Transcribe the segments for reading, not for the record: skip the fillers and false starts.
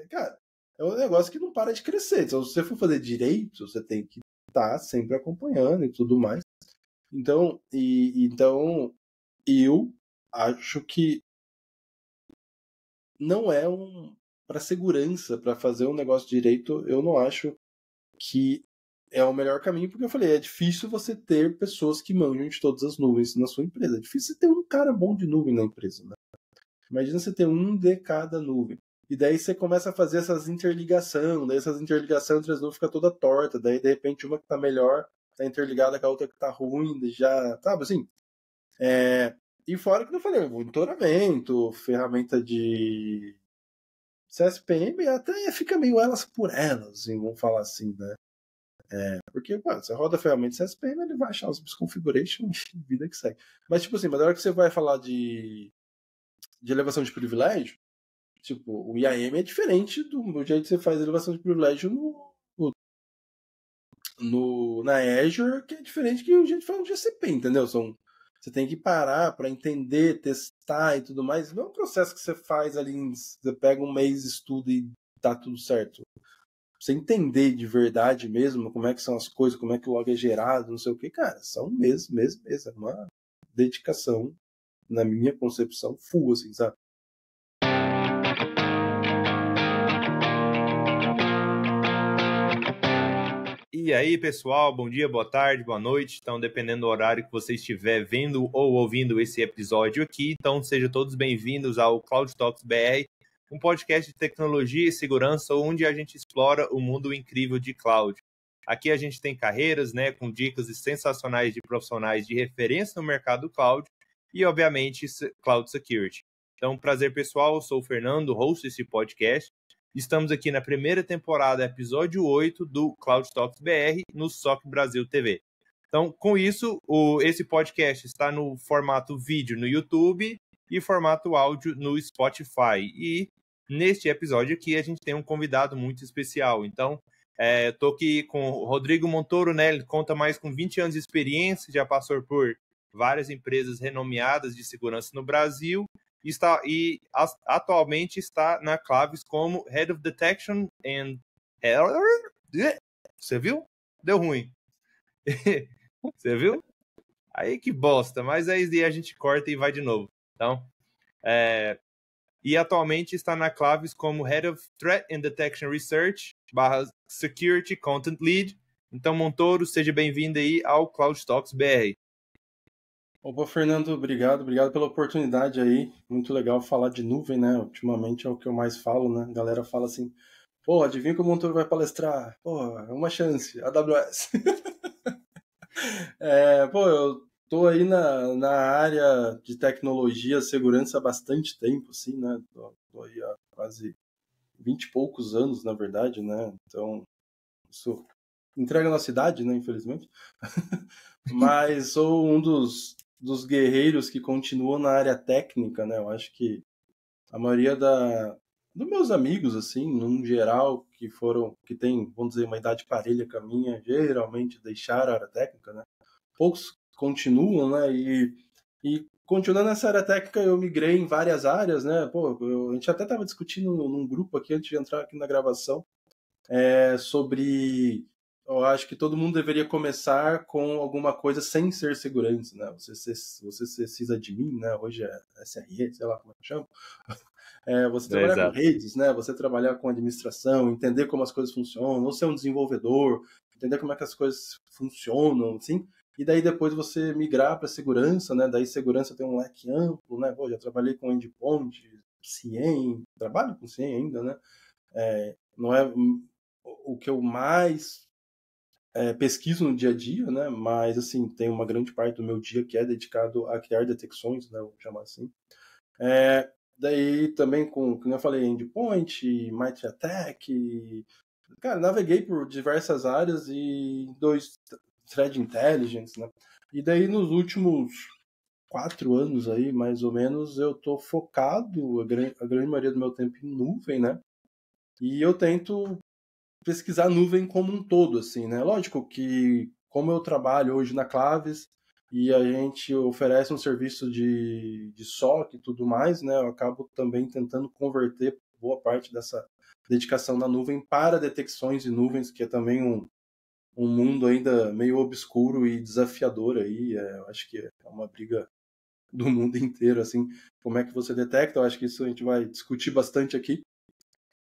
Cara, é um negócio que não para de crescer. Então, se você for fazer direito, você tem que estar sempre acompanhando e tudo mais. Então, então eu acho que não é para segurança, para fazer um negócio direito, eu não acho que é o melhor caminho, porque eu falei, é difícil você ter pessoas que manjam de todas as nuvens na sua empresa. É difícil você ter um cara bom de nuvem na empresa, né? Imagina você ter um de cada nuvem. E daí você começa a fazer essas interligações, daí essas interligações entre as nuvens ficam toda torta, daí de repente uma que tá melhor tá interligada com a outra que tá ruim, já, sabe assim? E fora que eu falei, monitoramento, ferramenta de CSPM, até fica meio elas por elas, assim, vamos falar assim, né? Porque, pô, você roda a ferramenta de CSPM, ele vai achar os misconfigurations e vida que segue. Mas, tipo assim, mas na hora que você vai falar de elevação de privilégio, tipo, o IAM é diferente do jeito que você faz elevação de privilégio na Azure, que é diferente que o jeito que faz no GCP, entendeu? Você tem que parar para entender, testar e tudo mais. Não é um processo que você faz ali, você pega um mês, estuda e tá tudo certo. Você entender de verdade mesmo como é que são as coisas, como é que o log é gerado, não sei o que, cara, são meses. É uma dedicação, na minha concepção, full, assim, sabe? E aí, pessoal, bom dia, boa tarde, boa noite. Então, dependendo do horário que você estiver vendo ou ouvindo esse episódio aqui, então sejam todos bem-vindos ao Cloud Talks BR, um podcast de tecnologia e segurança onde a gente explora o mundo incrível de cloud. Aqui a gente tem carreiras, né, com dicas sensacionais de profissionais de referência no mercado cloud e, obviamente, cloud security. Então, prazer pessoal, eu sou o Fernando, host desse podcast. Estamos aqui na primeira temporada, episódio 8 do Cloud Talks BR no SOC Brasil TV. Então, com isso, esse podcast está no formato vídeo no YouTube e formato áudio no Spotify. E neste episódio aqui a gente tem um convidado muito especial. Então, estou aqui com o Rodrigo Montoro, né? Ele conta mais com 20 anos de experiência, já passou por várias empresas renomeadas de segurança no Brasil. Atualmente está na Claves como Head of Detection and... Você viu? Deu ruim. Você viu? Aí que bosta, mas aí a gente corta e vai de novo. Então, e atualmente está na Claves como Head of Threat and Detection Research / Security Content Lead. Então, Montoro, seja bem-vindo aí ao Cloud Talks BR. Opa, Fernando, obrigado pela oportunidade aí. Muito legal falar de nuvem, né? Ultimamente é o que eu mais falo, né? A galera fala assim, pô, adivinha que o Montoro vai palestrar? Pô, é uma chance, AWS. Pô, eu tô aí na área de tecnologia, segurança há bastante tempo, assim, né? Tô aí há quase 20 e poucos anos, na verdade, né? Então, isso entrega a nossa idade, né? Infelizmente. Mas sou um dos guerreiros que continuam na área técnica, né? Eu acho que a maioria dos meus amigos, assim, num geral, que tem, vamos dizer, uma idade parelha com a minha, geralmente deixaram a área técnica, né? Poucos continuam, né? E continuando nessa área técnica, eu migrei em várias áreas, né? Pô, a gente até estava discutindo num grupo aqui, antes de entrar aqui na gravação, sobre... Eu acho que todo mundo deveria começar com alguma coisa sem ser segurança, né? Você ser sysadmin, né? Hoje é SRE, sei lá como é que chama. Você trabalhar com redes, né? Você trabalhar com administração, entender como as coisas funcionam, ou ser um desenvolvedor, entender como é que as coisas funcionam, assim. E daí depois você migrar para segurança, né? Daí segurança tem um leque amplo, né? Pô, já trabalhei com endpoint, CIEM, trabalho com CIEM ainda, né? Não é o que eu mais pesquiso no dia a dia, né? Mas, assim, tem uma grande parte do meu dia que é dedicado a criar detecções, né? Vou chamar assim. Daí também como eu falei, endpoint, Mitre Attack. Cara, naveguei por diversas áreas e threat intelligence, né? E daí nos últimos 4 anos aí, mais ou menos, eu tô focado a grande maioria do meu tempo em nuvem, né? E eu tento pesquisar a nuvem como um todo, assim, né? Lógico que, como eu trabalho hoje na Claves e a gente oferece um serviço de SOC e tudo mais, né? Eu acabo também tentando converter boa parte dedicação na nuvem para detecções de nuvens, que é também um mundo ainda meio obscuro e desafiador aí. Eu acho que é uma briga do mundo inteiro, assim, como é que você detecta. Eu acho que isso a gente vai discutir bastante aqui.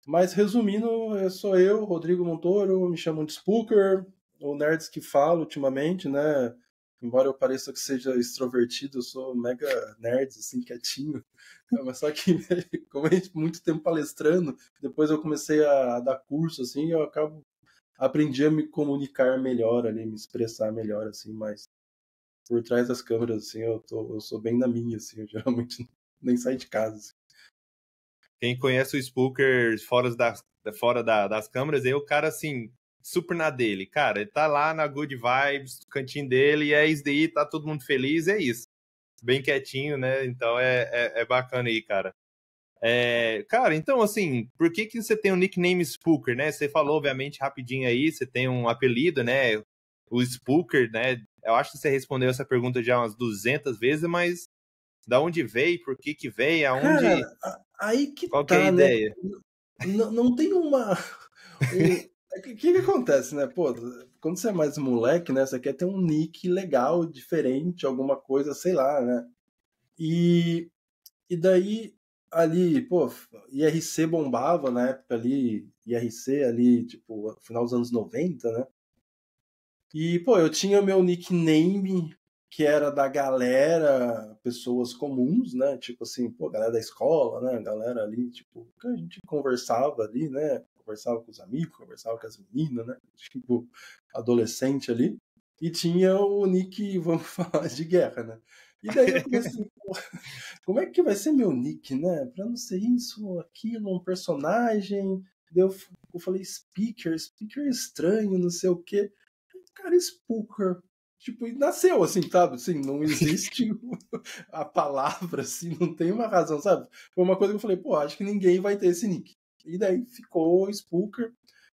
Mas, resumindo, sou eu, Rodrigo Montoro, me chamam de Spooker, ou Nerds que falo ultimamente, né? Embora eu pareça que seja extrovertido, eu sou mega nerd, assim, quietinho. Mas só que, como a gente muito tempo palestrando, depois eu comecei a dar curso, assim, eu aprendi a me comunicar melhor ali, me expressar melhor, assim, mas por trás das câmeras, assim, eu sou bem na minha, assim, eu geralmente nem saio de casa, assim. Quem conhece o Spooker das câmeras, é o cara, assim, super na dele. Cara, ele tá lá na good vibes, no cantinho dele, e é isso daí, tá todo mundo feliz, é isso. Bem quietinho, né? Então é bacana aí, cara. Cara, então, assim, por que você tem o nickname Spooker, né? Você falou, obviamente, rapidinho aí, você tem um apelido, né? O Spooker, né? Eu acho que você respondeu essa pergunta já umas 200 vezes, mas da onde veio, por que veio, Cara, aonde... aí que Qual que é a tá, né? ideia? Não tem o que acontece, né? Pô, quando você é mais moleque, né? Você quer ter um nick legal, diferente, alguma coisa, sei lá, né? E, e daí, ali, pô, IRC bombava na época ali, IRC ali, tipo, final dos anos 90, né? E, pô, eu tinha meu nickname, que era da galera, pessoas comuns, né? Tipo assim, pô, galera da escola, né? Galera ali, tipo, que a gente conversava ali, né? Conversava com os amigos, conversava com as meninas, né? Tipo, adolescente ali. E tinha o nick, vamos falar, de guerra, né? E daí eu comecei, pô, como é que vai ser meu nick, né? Pra não ser isso, aquilo, um personagem. Daí eu falei, speaker é estranho, não sei o quê. Cara, Spooker. Tipo, e nasceu assim, sabe? Assim, não existe a palavra, assim, não tem uma razão, sabe? Foi uma coisa que eu falei, pô, acho que ninguém vai ter esse nick. E daí ficou Spooker.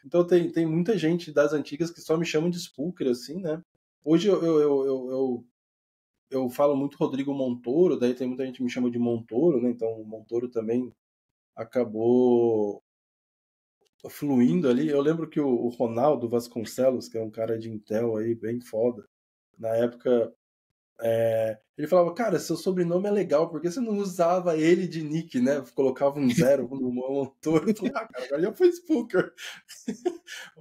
Então tem muita gente das antigas que só me chamam de Spooker, assim, né? Hoje eu falo muito Rodrigo Montoro, daí tem muita gente que me chama de Montoro, né? Então o Montoro também acabou fluindo ali. Eu lembro que o Ronaldo Vasconcelos, que é um cara de Intel aí, bem foda, na época, ele falava, cara, seu sobrenome é legal, por que você não usava ele de nick, né? Colocava um zero no motor. Eu falei, cara, agora já foi Spooker.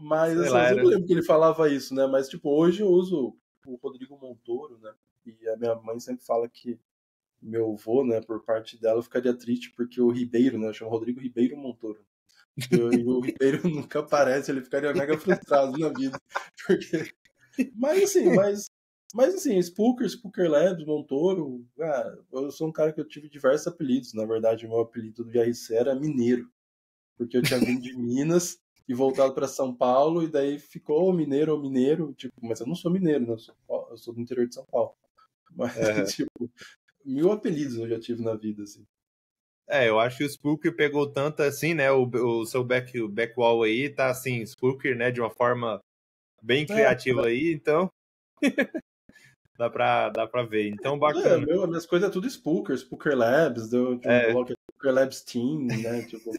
Mas, Sei assim, lá, eu sempre era... lembro que ele falava isso, né? Mas, tipo, hoje eu uso o Rodrigo Montoro, né? E a minha mãe sempre fala que meu avô, né, por parte dela, ficaria triste porque o Ribeiro, né? Eu chamo Rodrigo Ribeiro Montoro. E o Ribeiro nunca aparece, ele ficaria mega frustrado na vida. Porque... Mas assim, Spooker Labs, Montoro, cara, eu sou um cara que eu tive diversos apelidos. Na verdade, o meu apelido do IRC era Mineiro, porque eu tinha vindo de Minas e voltado para São Paulo, e daí ficou mineiro ou mineiro, tipo, mas eu não sou mineiro, né? Eu sou do interior de São Paulo. Mas, Uhum. tipo, 1000 apelidos eu já tive na vida, assim. Eu acho que o Spooker pegou tanto assim, né? O seu backwall aí tá assim, Spooker, né? De uma forma bem É, criativa aí, então dá pra ver. Então, é, bacana. minhas coisas é tudo Spooker Labs, eu tinha um É, blog Spooker Labs Team, né? Tipo,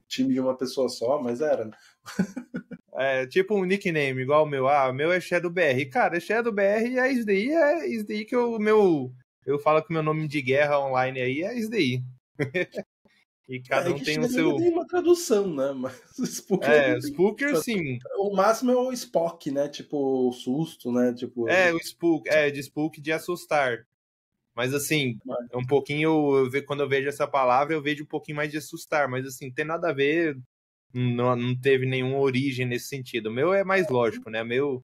time de uma pessoa só, mas era, né? tipo um nickname igual o meu. Ah, o meu é Shadow BR. Cara, Shadow BR é isso daí que eu falo que o meu nome de guerra online aí é isso daí. E cada É um que tem o Shadow ainda seu. tem uma tradução, né? Mas o Spooker não tem. Spooker sim. O máximo é o Spock, né? Tipo, o susto, né? Tipo. O Spook, de Spook de assustar. Mas assim, Mas- é um pouquinho, quando eu vejo essa palavra, eu vejo um pouquinho mais de assustar, mas assim, não tem nada a ver, não teve nenhuma origem nesse sentido. O meu é mais lógico, né? Meu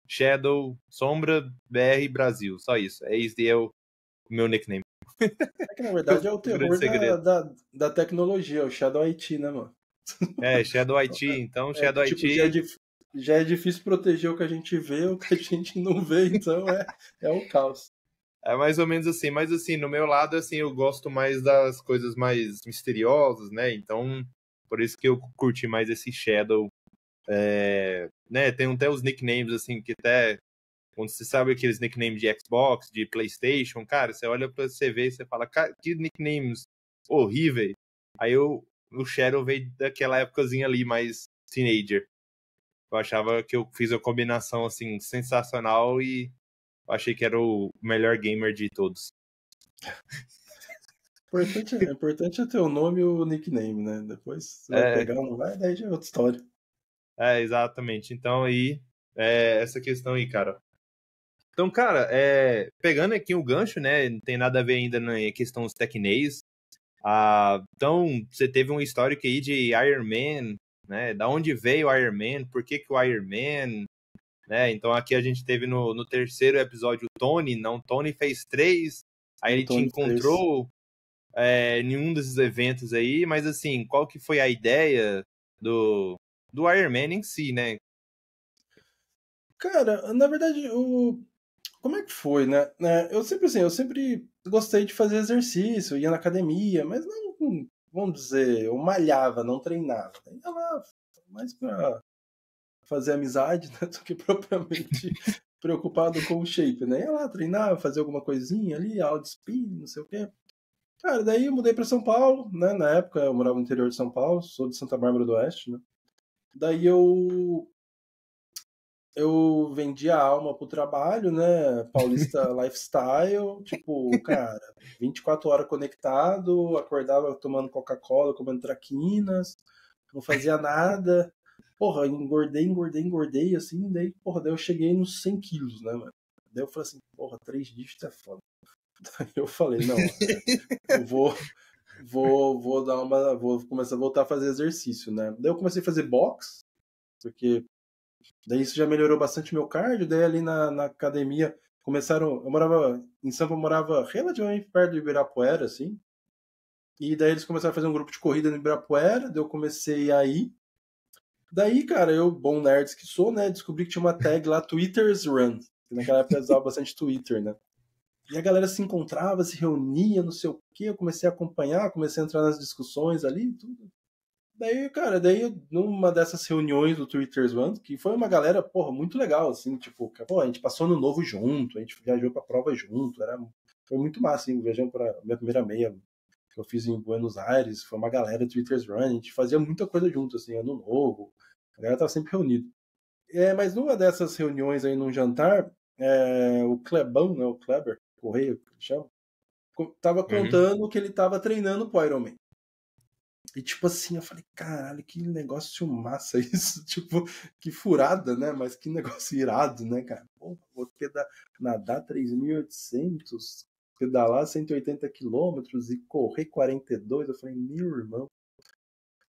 Shadow, Sombra, BR Brasil, só isso. Esse é o meu nickname. É que na verdade é o O grande terror segredo. da tecnologia, o Shadow IT, né, mano? Shadow IT, então É Shadow que, tipo, IT já é difícil proteger o que a gente vê, o que a gente não vê, então é o caos. é mais ou menos assim, mas assim, no meu lado, assim, eu gosto mais das coisas mais misteriosas, né? Então, por isso que eu curti mais esse Shadow. Né, tem até os nicknames, assim, que até quando você sabe aqueles nicknames de Xbox, de PlayStation, cara, você olha pra você ver e você fala, cara, que nicknames horríveis. Aí o Shadow veio daquela épocazinha ali, mais teenager. Eu achava que eu fiz a combinação, assim, sensacional e achei que era o melhor gamer de todos. Importante é ter o nome e o nickname, né? Depois você vai pegar ou não vai, daí já é outra história. Exatamente. Então aí, essa questão aí, cara. Então, cara, pegando aqui o gancho, né? Não tem nada a ver ainda na questão dos tecnês. Então, você teve um histórico aí de Iron Man, né? Da onde veio o Iron Man? Por que o Iron Man? Né? Então, aqui a gente teve no terceiro episódio o Tony. Não, Tony fez 3. Aí ele te encontrou em um desses eventos aí. Mas, assim, qual que foi a ideia do Iron Man em si, né? Cara, na verdade, como é que foi, né? Eu sempre gostei de fazer exercício, ia na academia, mas não, vamos dizer, eu malhava, não treinava. Eu ia lá mais pra fazer amizade, né, do que propriamente preocupado com o shape, né? Ia lá treinar, fazer alguma coisinha ali, aula de spinning, não sei o quê. Cara, daí eu mudei pra São Paulo, né? Na época eu morava no interior de São Paulo, sou de Santa Bárbara do Oeste, né? Daí eu vendia a alma pro trabalho, né? Paulista Lifestyle, tipo, cara, 24 horas conectado, acordava tomando Coca-Cola, comendo traquinas, não fazia nada. Porra, engordei, assim, daí eu cheguei nos 100 quilos, né, mano? Daí eu falei assim, porra, 3 dígitos é foda. Daí eu falei, não, eu vou começar a voltar a fazer exercício, né? Daí eu comecei a fazer boxe, porque daí isso já melhorou bastante meu cardio, daí ali na academia eu morava em Sampa, eu morava relativamente perto do Ibirapuera, assim, e daí eles começaram a fazer um grupo de corrida no Ibirapuera, daí eu comecei a ir. Daí, cara, eu, bom nerd que sou, né, descobri que tinha uma tag lá, Twitter's Run, que naquela época eu usava bastante Twitter, né. E a galera se encontrava, se reunia, não sei o quê, eu comecei a acompanhar, comecei a entrar nas discussões ali, tudo. Daí, cara, numa dessas reuniões do Twitter's One, que foi uma galera, porra, muito legal, assim, tipo, pô, a gente passou no novo junto, a gente viajou pra prova junto, foi muito massa, assim, viajando pra minha primeira meia que eu fiz em Buenos Aires, foi uma galera do Twitter's Run, a gente fazia muita coisa junto, assim, ano novo, a galera tava sempre reunida. Mas numa dessas reuniões aí, num jantar, o Clebão, né, o Kleber, Correia, que chama, tava contando que ele tava treinando pro Iron Man. E tipo assim, eu falei, caralho, que negócio massa isso, tipo, que furada, né? Mas que negócio irado, né, cara? Pô, vou nadar 3.800, pedalar 180 quilômetros e correr 42. Eu falei, meu irmão,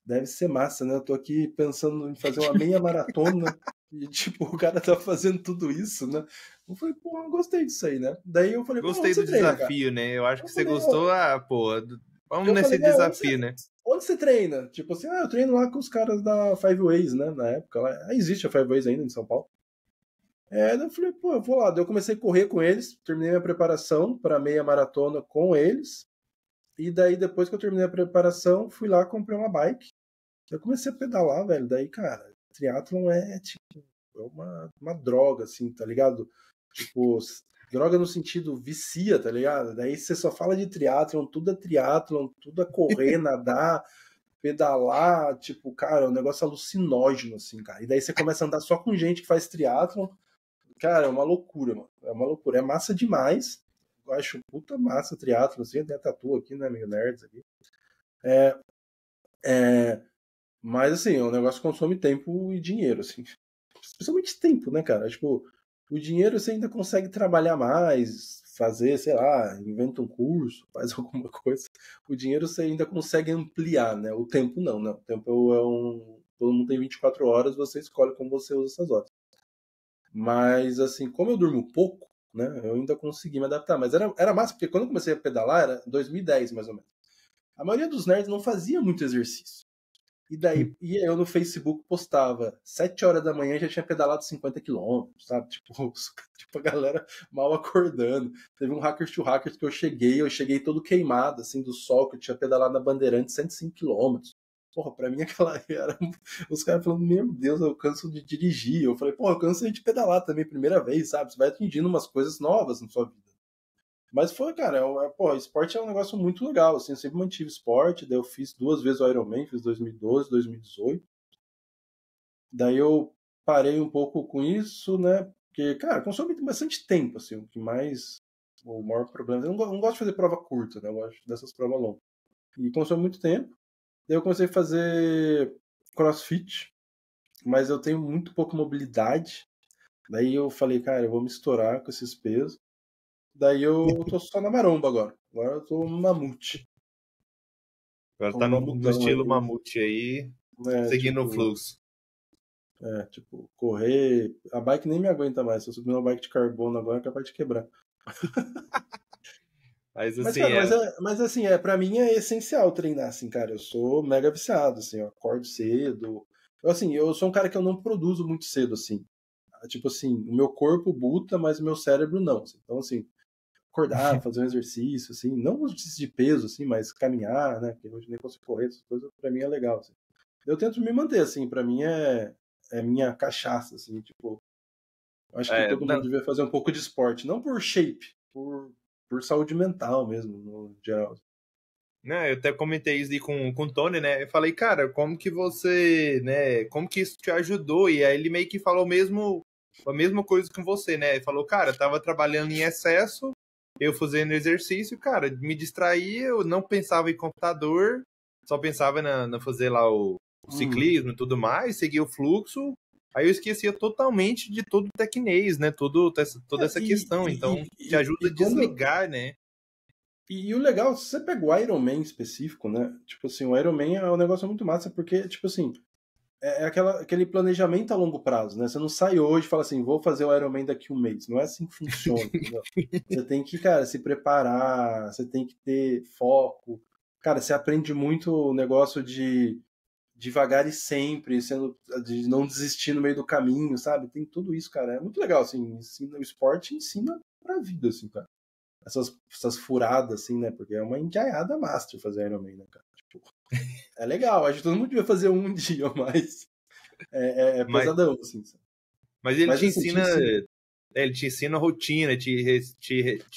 deve ser massa, né? Eu tô aqui pensando em fazer uma meia maratona e, tipo, o cara tá fazendo tudo isso, né? Eu falei, pô, eu gostei disso aí, né? Daí eu falei, pô, Gostei onde você do treina, cara? desafio, né? Eu acho que você Falei, gostou, pô, vamos eu nesse falei, desafio, né? onde você treina? Tipo assim, eu treino lá com os caras da Five Ways, né? Na época, lá existe a Five Ways ainda em São Paulo. Daí eu falei, pô, eu vou lá. Daí eu comecei a correr com eles, terminei minha preparação para meia maratona com eles. E daí, depois que eu terminei a preparação, fui lá, comprei uma bike. Eu comecei a pedalar, velho. Daí, cara, triatlon tipo, é uma droga, assim, tá ligado? Tipo, droga no sentido vicia, tá ligado? Daí você só fala de triatlon, tudo é correr, nadar, pedalar, tipo, cara, é um negócio alucinógeno, assim, cara. E daí você começa a andar só com gente que faz triatlon. Cara, é uma loucura, mano. É uma loucura. É massa demais. Eu acho puta massa triatlon, assim, tem a tatu aqui, né, meio nerds aqui. Mas, assim, é um negócio que consome tempo e dinheiro, assim. Especialmente tempo, né, cara? Tipo, o dinheiro você ainda consegue trabalhar mais, fazer, sei lá, inventa um curso, faz alguma coisa. O dinheiro você ainda consegue ampliar, né? O tempo não, né? O tempo todo mundo tem 24 horas, você escolhe como você usa essas horas. Mas, assim, como eu durmo pouco, né? Eu ainda consegui me adaptar. Mas era massa, porque quando eu comecei a pedalar, era 2010, mais ou menos. A maioria dos nerds não fazia muito exercício. E daí eu no Facebook postava 7 horas da manhã já tinha pedalado 50 quilômetros, sabe? Tipo, a galera mal acordando. Teve um Hackers to Hackers que eu cheguei todo queimado, assim, do sol, que eu tinha pedalado na Bandeirante 105 quilômetros. Porra, pra mim aquela era. Os caras falando, meu Deus, eu canso de dirigir. Eu falei, porra, eu canso de pedalar também, primeira vez, sabe? Você vai atingindo umas coisas novas na sua vida. Mas foi, cara, esporte é um negócio muito legal, assim, eu sempre mantive esporte, daí eu fiz 2 vezes o Ironman, fiz 2012, 2018. Daí eu parei um pouco com isso, né? Porque, cara, consome bastante tempo, assim, o maior problema, eu não gosto de fazer prova curta, né? Eu gosto dessas provas longas. E consome muito tempo. Daí eu comecei a fazer CrossFit, mas eu tenho muito pouca mobilidade. Daí eu falei, cara, eu vou me estourar com esses pesos. Daí eu tô só na maromba agora. Agora eu tô um mamute. Agora Tô tá um no mamutão estilo aí, mamute aí, né? seguindo o fluxo. Tipo, correr. A bike nem me aguenta mais. Se eu subir uma bike de carbono agora, é capaz de quebrar. Mas Mas, assim, cara, mas assim, pra mim é essencial treinar, assim, cara. Eu sou mega viciado, assim, eu acordo cedo. Eu sou um cara que eu não produzo muito cedo, assim. Tipo assim, o meu corpo buta, mas o meu cérebro não. Assim. Então, assim, acordar, fazer um exercício, assim, não um exercício de peso, assim, mas caminhar, né? Porque hoje nem consigo correr, essas coisas, pra mim é legal, assim. Eu tento me manter, assim, pra mim é minha cachaça, assim, tipo, acho que todo mundo não, devia fazer um pouco de esporte, não por shape, por saúde mental mesmo, no geral. né, eu até comentei isso aí com o Tony, né? Eu falei, cara, como que você, né? Como que isso te ajudou? E aí ele meio que falou a mesma coisa com você, né? Ele falou, cara, eu tava trabalhando em excesso, eu fazendo exercício, cara, me distraía, eu não pensava em computador, só pensava na fazer lá o ciclismo e tudo mais, seguia o fluxo. Aí eu esquecia totalmente de todo o tecnês, né? Toda essa questão. Então, te ajuda a Quando desligar, né? E o legal, se você pega o Iron Man específico, né? Tipo assim, o Iron Man é um negócio muito massa, porque, tipo assim, é aquele planejamento a longo prazo, né? Você não sai hoje e fala assim, vou fazer o Iron Man daqui a um mês. Não é assim que funciona, entendeu? Você tem que, cara, se preparar, você tem que ter foco. Cara, você aprende muito o negócio de devagar e sempre, de não desistir no meio do caminho, sabe? Tem tudo isso, cara. É muito legal, assim, o esporte ensina pra vida, assim, cara. Essas furadas, assim, né? Porque é uma endiaiada master fazer Iron Man, né, cara? Tipo, é legal, acho que todo mundo devia fazer um dia, mas é Mas, pesadão, assim. mas ele Mas te assim, te ensina. ensina Ele te ensina rotina, te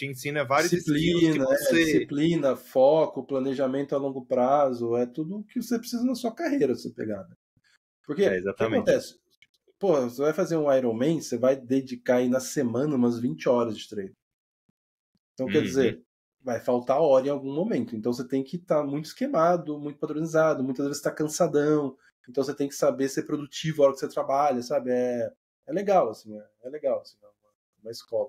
ensina vários skills que disciplina, você. disciplina, foco, planejamento a longo prazo, é tudo o que você precisa na sua carreira, você pegar, né? Porque, o que Exatamente. acontece? Pô, você vai fazer um Iron Man, você vai dedicar aí na semana umas 20 horas de treino. Então, quer Uhum. dizer, vai faltar hora em algum momento. Então, você tem que estar muito esquemado, muito padronizado, muitas vezes está cansadão. Então, você tem que saber ser produtivo a hora que você trabalha, sabe? É legal, assim, é legal, assim, é uma escola.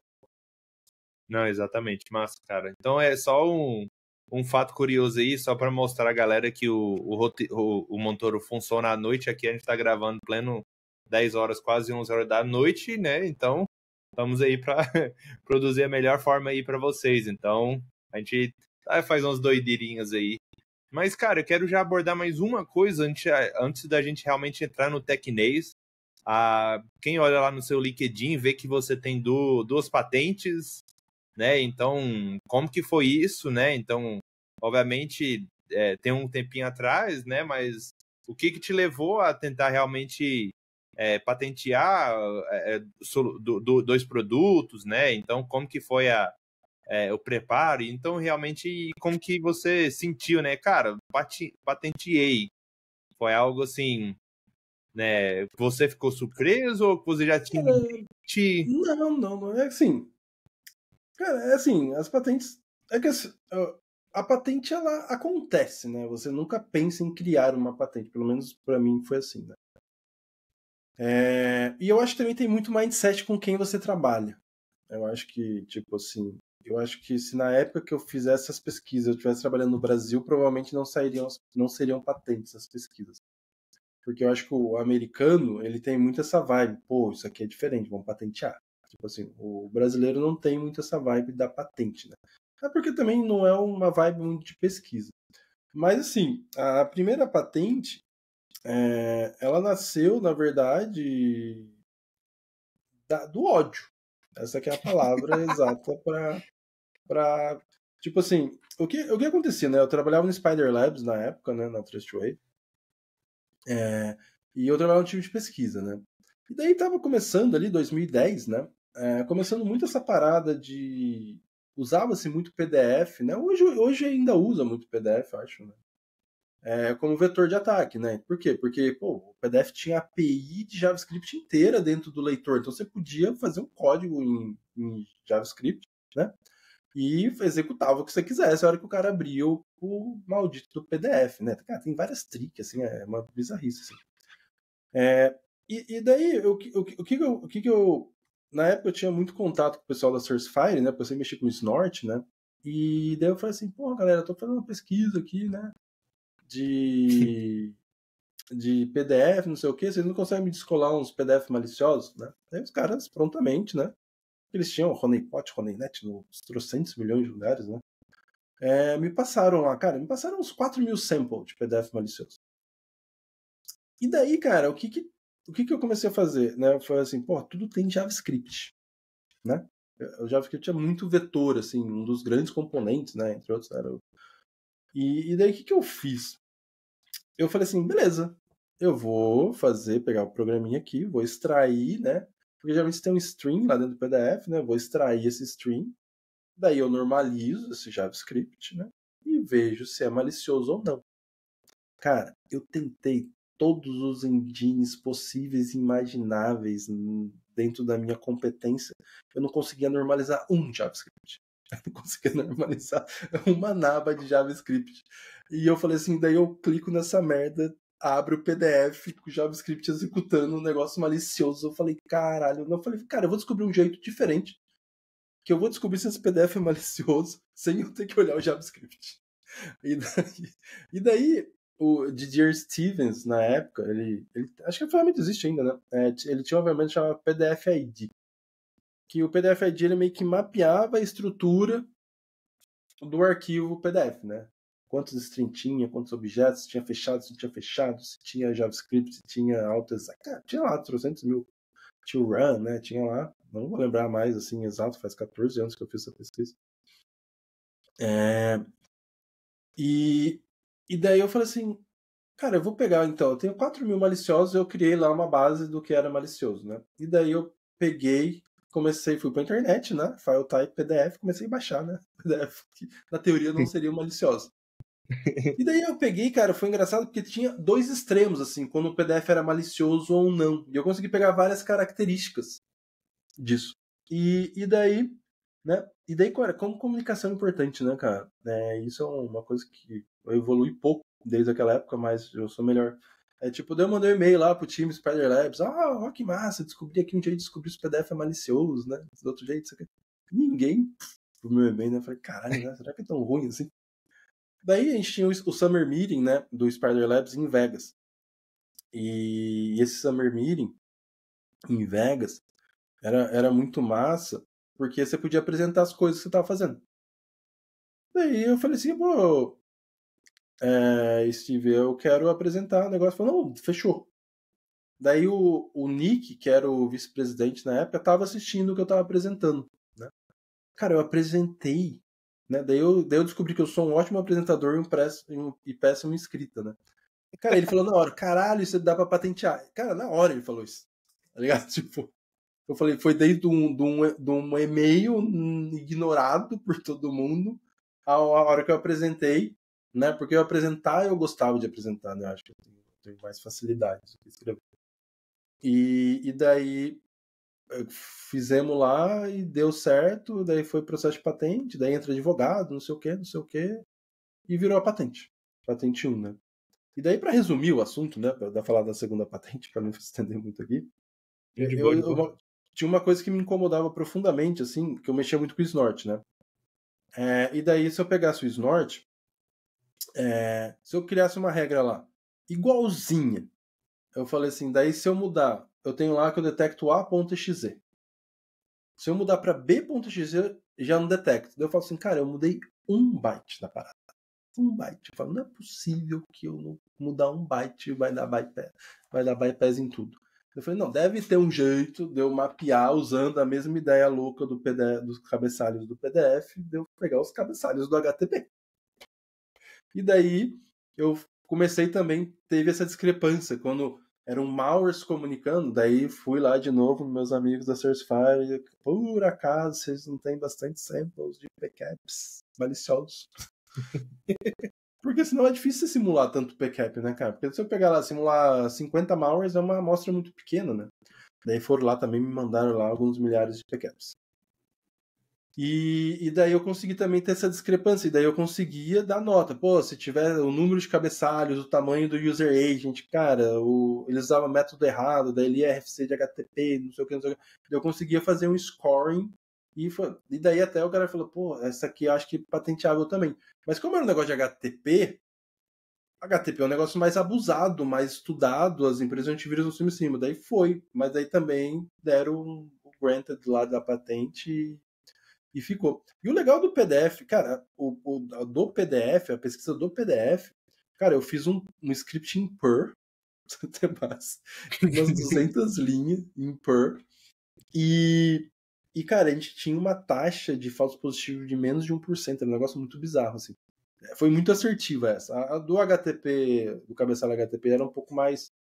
Não, exatamente. Massa, cara. Então é só um fato curioso aí, só para mostrar a galera que o Montoro funciona à noite. Aqui a gente está gravando pleno 10 horas, quase 11 horas da noite, né? Então, estamos aí para produzir a melhor forma aí para vocês. Então, a gente faz umas doideirinhas aí. Mas, cara, eu quero já abordar mais uma coisa antes da gente realmente entrar no Tecnês. Quem olha lá no seu LinkedIn vê que você tem duas patentes, né? Então, como que foi isso, né? Então, obviamente, tem um tempinho atrás, né? Mas o que te levou a tentar realmente patentear dois produtos, né? Então, como que foi o preparo? Então, realmente, como que você sentiu, né? Cara, patenteei. Foi algo assim, né? Você ficou surpreso ou você já tinha em Cara, mente? não é assim. Cara, é assim, as patentes. É que a patente ela acontece, né? Você nunca pensa em criar uma patente, pelo menos para mim foi assim, né? E eu acho que também tem muito mindset com quem você trabalha. Eu acho que, tipo assim, eu acho que se na época que eu fizesse essas pesquisas eu estivesse trabalhando no Brasil, provavelmente não seriam patentes as pesquisas. Porque eu acho que o americano, ele tem muito essa vibe. Pô, isso aqui é diferente, vamos patentear. Tipo assim, o brasileiro não tem muito essa vibe da patente, né? É porque também não é uma vibe muito de pesquisa. Mas assim, a primeira patente, ela nasceu, na verdade, do ódio. Essa que é a palavra exata para tipo assim, o que acontecia, né? Eu trabalhava no Spider Labs na época, né, na Trustwave. E eu trabalhava no time de pesquisa, né? E daí tava começando ali, 2010, né? Começando muito essa parada de usava-se muito PDF, né? Hoje ainda usa muito PDF, acho, né? Como vetor de ataque, né? Por quê? Porque o PDF tinha API de JavaScript inteira dentro do leitor, então você podia fazer um código em JavaScript, né? E executava o que você quisesse a hora que o cara abria o maldito do PDF, né? Cara, tem várias tricks, assim, é uma bizarrice, assim. E daí, o que eu... Na época eu tinha muito contato com o pessoal da SourceFire, né? Porque eu sempre mexi com o Snort, né? E daí eu falei assim, pô, galera, eu tô fazendo uma pesquisa aqui, né? De PDF, não sei o que, vocês não conseguem me descolar uns PDF maliciosos, né? Aí os caras, prontamente, né? Eles tinham Honeypot, Honeynet, nos trocentos milhões de lugares, né? Me passaram lá, cara, me passaram uns 4.000 samples de PDF malicioso. E daí, cara, o que eu comecei a fazer, né? Eu falei assim, pô, tudo tem JavaScript, né? O JavaScript é muito vetor, assim, um dos grandes componentes, né? Entre outros, era e daí, o que eu fiz? Eu falei assim, beleza, eu vou pegar o programinha aqui, vou extrair, né? Porque geralmente tem um string lá dentro do PDF, né? Vou extrair esse string, daí eu normalizo esse JavaScript, né? E vejo se é malicioso ou não. Cara, eu tentei todos os engines possíveis e imagináveis dentro da minha competência. Eu não conseguia normalizar um JavaScript. Eu não conseguia normalizar uma naba de JavaScript. E eu falei assim, daí eu clico nessa merda, abro o PDF com o JavaScript executando um negócio malicioso. Eu falei, caralho. Eu falei, cara, eu vou descobrir um jeito diferente que eu vou descobrir se esse PDF é malicioso sem eu ter que olhar o JavaScript. E daí o Didier Stevens, na época, ele acho que a ferramenta existe ainda, né? Ele tinha uma ferramenta chamada PDF ID. Que o PDF ID ele meio que mapeava a estrutura do arquivo PDF, né? Quantos strings tinha, quantos objetos, se tinha fechado, se não tinha fechado, se tinha JavaScript, se tinha AutoExec. Tinha lá 300 mil. Tinha o Run, né? Tinha lá. Não vou lembrar mais, assim, exato. Faz 14 anos que eu fiz essa pesquisa. E daí eu falei assim, cara, eu vou pegar, então, eu tenho 4.000 maliciosos, eu criei lá uma base do que era malicioso, né? E daí eu peguei, fui pra internet, né? File type PDF, comecei a baixar, né? PDF, que na teoria não seria malicioso. E daí eu peguei, cara, foi engraçado porque tinha dois extremos, assim, quando o PDF era malicioso ou não. E eu consegui pegar várias características disso. E daí, né? E daí, cara, como comunicação é importante, né, cara? Isso é uma coisa que eu evolui pouco desde aquela época, mas eu sou melhor. Tipo, daí eu mandei um e-mail lá pro time Spider Labs. Ó, que massa, descobri aqui um jeito de descobrir se o PDF é malicioso, né? Do outro jeito, isso aqui. Ninguém pro meu e-mail, né? Eu falei, caralho, né? Será que é tão ruim assim? Daí a gente tinha o Summer Meeting, né? Do Spider Labs em Vegas. E esse Summer Meeting em Vegas era muito massa, porque você podia apresentar as coisas que você estava fazendo. Daí eu falei assim, pô, Steve, eu quero apresentar o negócio. Falou, não, fechou. Daí o Nick, que era o vice-presidente na época, estava assistindo o que eu estava apresentando. Né? Cara, eu apresentei, né? Daí eu descobri que eu sou um ótimo apresentador e péssimo escrita, né? Cara, ele falou na hora, caralho, isso dá pra patentear. Cara, na hora ele falou isso. Tá ligado? Tipo, eu falei, foi desde um e-mail ignorado por todo mundo a hora que eu apresentei, né? Porque eu gostava de apresentar, né? Eu acho que eu tenho mais facilidade do que escrever. E daí fizemos lá e deu certo, daí foi processo de patente, daí entra advogado, não sei o que, e virou a patente. Patente 1, né? E daí, para resumir o assunto, né? Para falar da segunda patente, para não estender muito aqui, eu tinha uma coisa que me incomodava profundamente, assim, que eu mexia muito com o Snort, né? E daí, se eu pegasse o Snort, se eu criasse uma regra lá, igualzinha, eu falei assim, daí se eu mudar, eu tenho lá que eu detecto A.exe. Se eu mudar para B.exe, já não detecto. Daí eu falo assim, cara, eu mudei 1 byte da parada. 1 byte. Eu falo, não é possível que eu não mudar 1 byte vai dar bypass em tudo. Eu falei, não, deve ter um jeito de eu mapear usando a mesma ideia louca do PDF, dos cabeçalhos do PDF, de eu pegar os cabeçalhos do HTTP. E daí eu comecei também, teve essa discrepância, quando eram malwares comunicando, daí fui lá de novo, meus amigos da Certify, e, por acaso vocês não têm bastante samples de PCAPs maliciosos? Porque senão é difícil você simular tanto PCAP, né, cara? Porque se eu pegar lá, simular 50 malwares, é uma amostra muito pequena, né? Daí foram lá também, me mandaram lá alguns milhares de PCAPs. E daí eu consegui também ter essa discrepância, e daí eu conseguia dar nota. Pô, se tiver o número de cabeçalhos, o tamanho do user agent, cara, eles usavam método errado, daí ele RFC de HTTP, não sei o que, não sei o que. Eu conseguia fazer um scoring, e daí até o cara falou, pô, essa aqui eu acho que é patenteável também. Mas como era um negócio de HTTP é um negócio mais abusado, mais estudado, as empresas de antivírus não cima em cima. Daí foi, mas daí também deram o granted lá da patente e ficou. E o legal do PDF, cara, do PDF, a pesquisa do PDF, cara, eu fiz um script em Perl, umas 200 linhas em Perl, e, cara, a gente tinha uma taxa de falso positivo de menos de 1%, era um negócio muito bizarro, assim. Foi muito assertiva essa. A do HTTP, do cabeçalho HTTP, era um pouco mais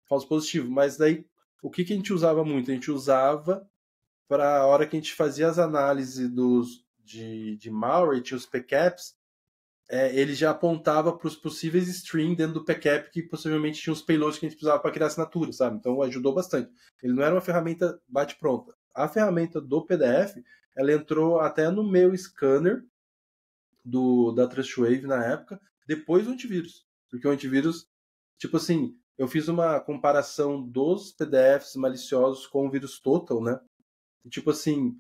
falso positivo, mas daí, o que a gente usava muito? A gente usava para a hora que a gente fazia as análises de malware, tinha os PCAPs, ele já apontava para os possíveis streams dentro do PCAP que possivelmente tinha os payloads que a gente precisava para criar assinatura, sabe? Então ajudou bastante. Ele não era uma ferramenta bate-pronta. A ferramenta do PDF, ela entrou até no meu scanner da Trustwave na época, depois do antivírus. Porque o antivírus, tipo assim, eu fiz uma comparação dos PDFs maliciosos com o vírus Total, né? E, tipo assim,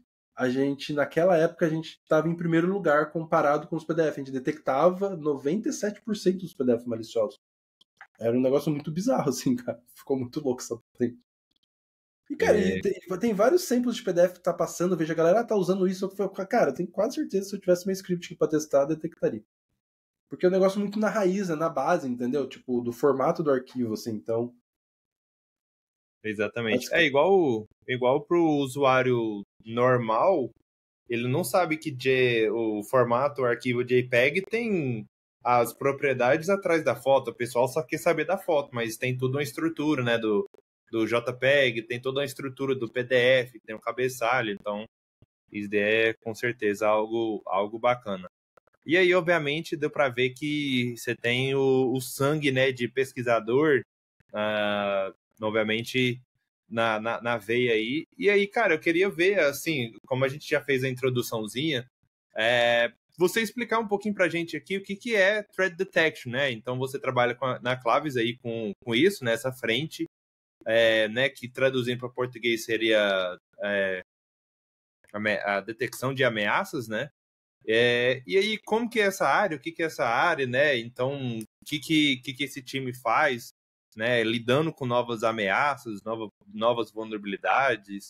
naquela época, a gente estava em primeiro lugar comparado com os PDF. A gente detectava 97% dos PDF maliciosos. Era um negócio muito bizarro, assim, cara. Ficou muito louco essa patente. E, cara, tem vários samples de PDF que tá passando, eu vejo a galera tá usando isso. Cara, eu tenho quase certeza que se eu tivesse meu script aqui pra testar, detectaria. Porque é um negócio muito na raiz, na base, entendeu? Tipo, do formato do arquivo, assim, então... Exatamente. É igual pro usuário normal, ele não sabe que o formato, o arquivo JPEG tem as propriedades atrás da foto. O pessoal só quer saber da foto, mas tem tudo uma estrutura, né, do JPEG, tem toda a estrutura do PDF, tem um cabeçalho, então isso é com certeza algo bacana. E aí, obviamente, deu para ver que você tem o sangue, né, de pesquisador, obviamente, na veia aí. E aí, cara, eu queria ver, assim, como a gente já fez a introduçãozinha, você explicar um pouquinho pra gente aqui o que é Threat Detection, né? Então, você trabalha na Claves aí com isso, nessa frente, né, que traduzindo para português seria a detecção de ameaças, né? E aí, como que é essa área? O que é essa área, né? Então, o que esse time faz, né? Lidando com novas ameaças, novas vulnerabilidades.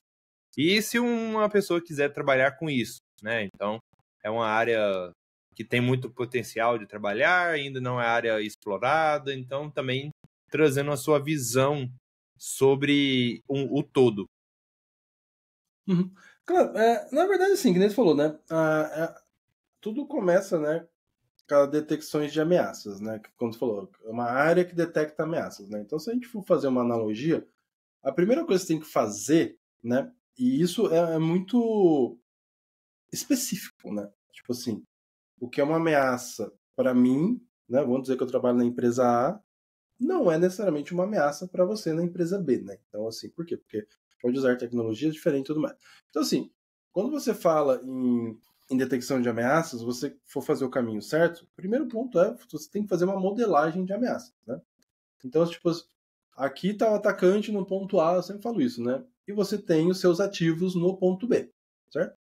E se uma pessoa quiser trabalhar com isso, né? Então, é uma área que tem muito potencial de trabalhar, ainda não é área explorada, então também trazendo a sua visão sobre o todo. Uhum. Claro, na verdade, assim, que nem você falou, né? Tudo começa, né, com as detecções de ameaças, né? Como você falou, é uma área que detecta ameaças, né? Então, se a gente for fazer uma analogia, a primeira coisa que você tem que fazer, né? E isso é muito específico, né? Tipo assim, o que é uma ameaça para mim, né? Vamos dizer que eu trabalho na empresa A, não é necessariamente uma ameaça para você na empresa B, né? Então, assim, por quê? Porque pode usar tecnologias diferentes e tudo mais. Então, assim, quando você fala em detecção de ameaças, você for fazer o caminho certo, o primeiro ponto é você tem que fazer uma modelagem de ameaças, né? Então, tipo, aqui está o atacante no ponto A, eu sempre falo isso, né? E você tem os seus ativos no ponto B, certo?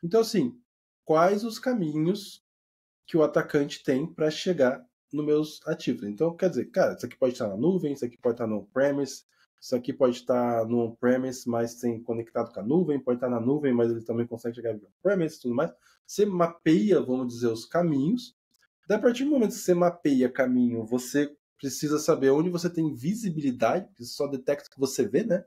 Então, assim, quais os caminhos que o atacante tem para chegar nos meus ativos? Então, quer dizer, cara, isso aqui pode estar na nuvem, isso aqui pode estar no on-premise, isso aqui pode estar no on-premise, mas tem conectado com a nuvem, pode estar na nuvem, mas ele também consegue chegar no on-premise e tudo mais. Você mapeia, vamos dizer, os caminhos. Daí, a partir do momento que você mapeia caminho, você precisa saber onde você tem visibilidade, porque só detecta o que você vê, né?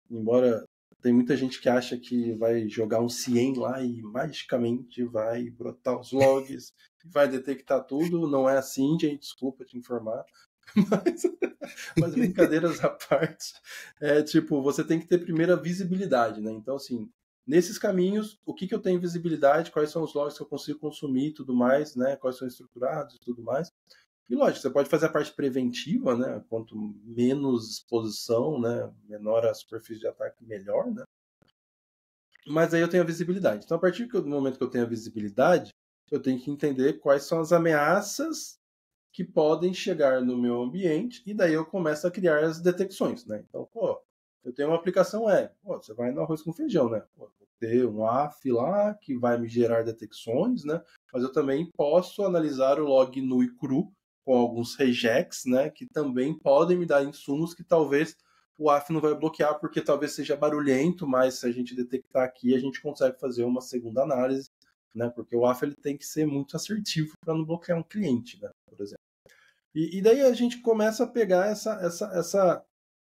Embora tem muita gente que acha que vai jogar um CIEM lá e magicamente vai brotar os logs, vai detectar tudo. Não é assim, gente, desculpa te informar. Mas brincadeiras à parte, tipo, você tem que ter primeiro a visibilidade, né? Então, assim, nesses caminhos, o que eu tenho visibilidade, quais são os logs que eu consigo consumir e tudo mais, né? Quais são estruturados e tudo mais. E lógico, você pode fazer a parte preventiva, né? Quanto menos exposição, né? Menor a superfície de ataque, melhor, né? Mas aí eu tenho a visibilidade. Então, a partir do momento que eu tenho a visibilidade, eu tenho que entender quais são as ameaças que podem chegar no meu ambiente e daí eu começo a criar as detecções, né? Então, pô, eu tenho uma aplicação web. Pô, você vai no arroz com feijão, né? Pô, vou ter um AF lá que vai me gerar detecções, né? Mas eu também posso analisar o log nu e cru com alguns regex, né? Que também podem me dar insumos que talvez o AF não vai bloquear porque talvez seja barulhento, mas se a gente detectar aqui, a gente consegue fazer uma segunda análise, né? Porque o AF ele tem que ser muito assertivo para não bloquear um cliente, né? Por exemplo. E daí a gente começa a pegar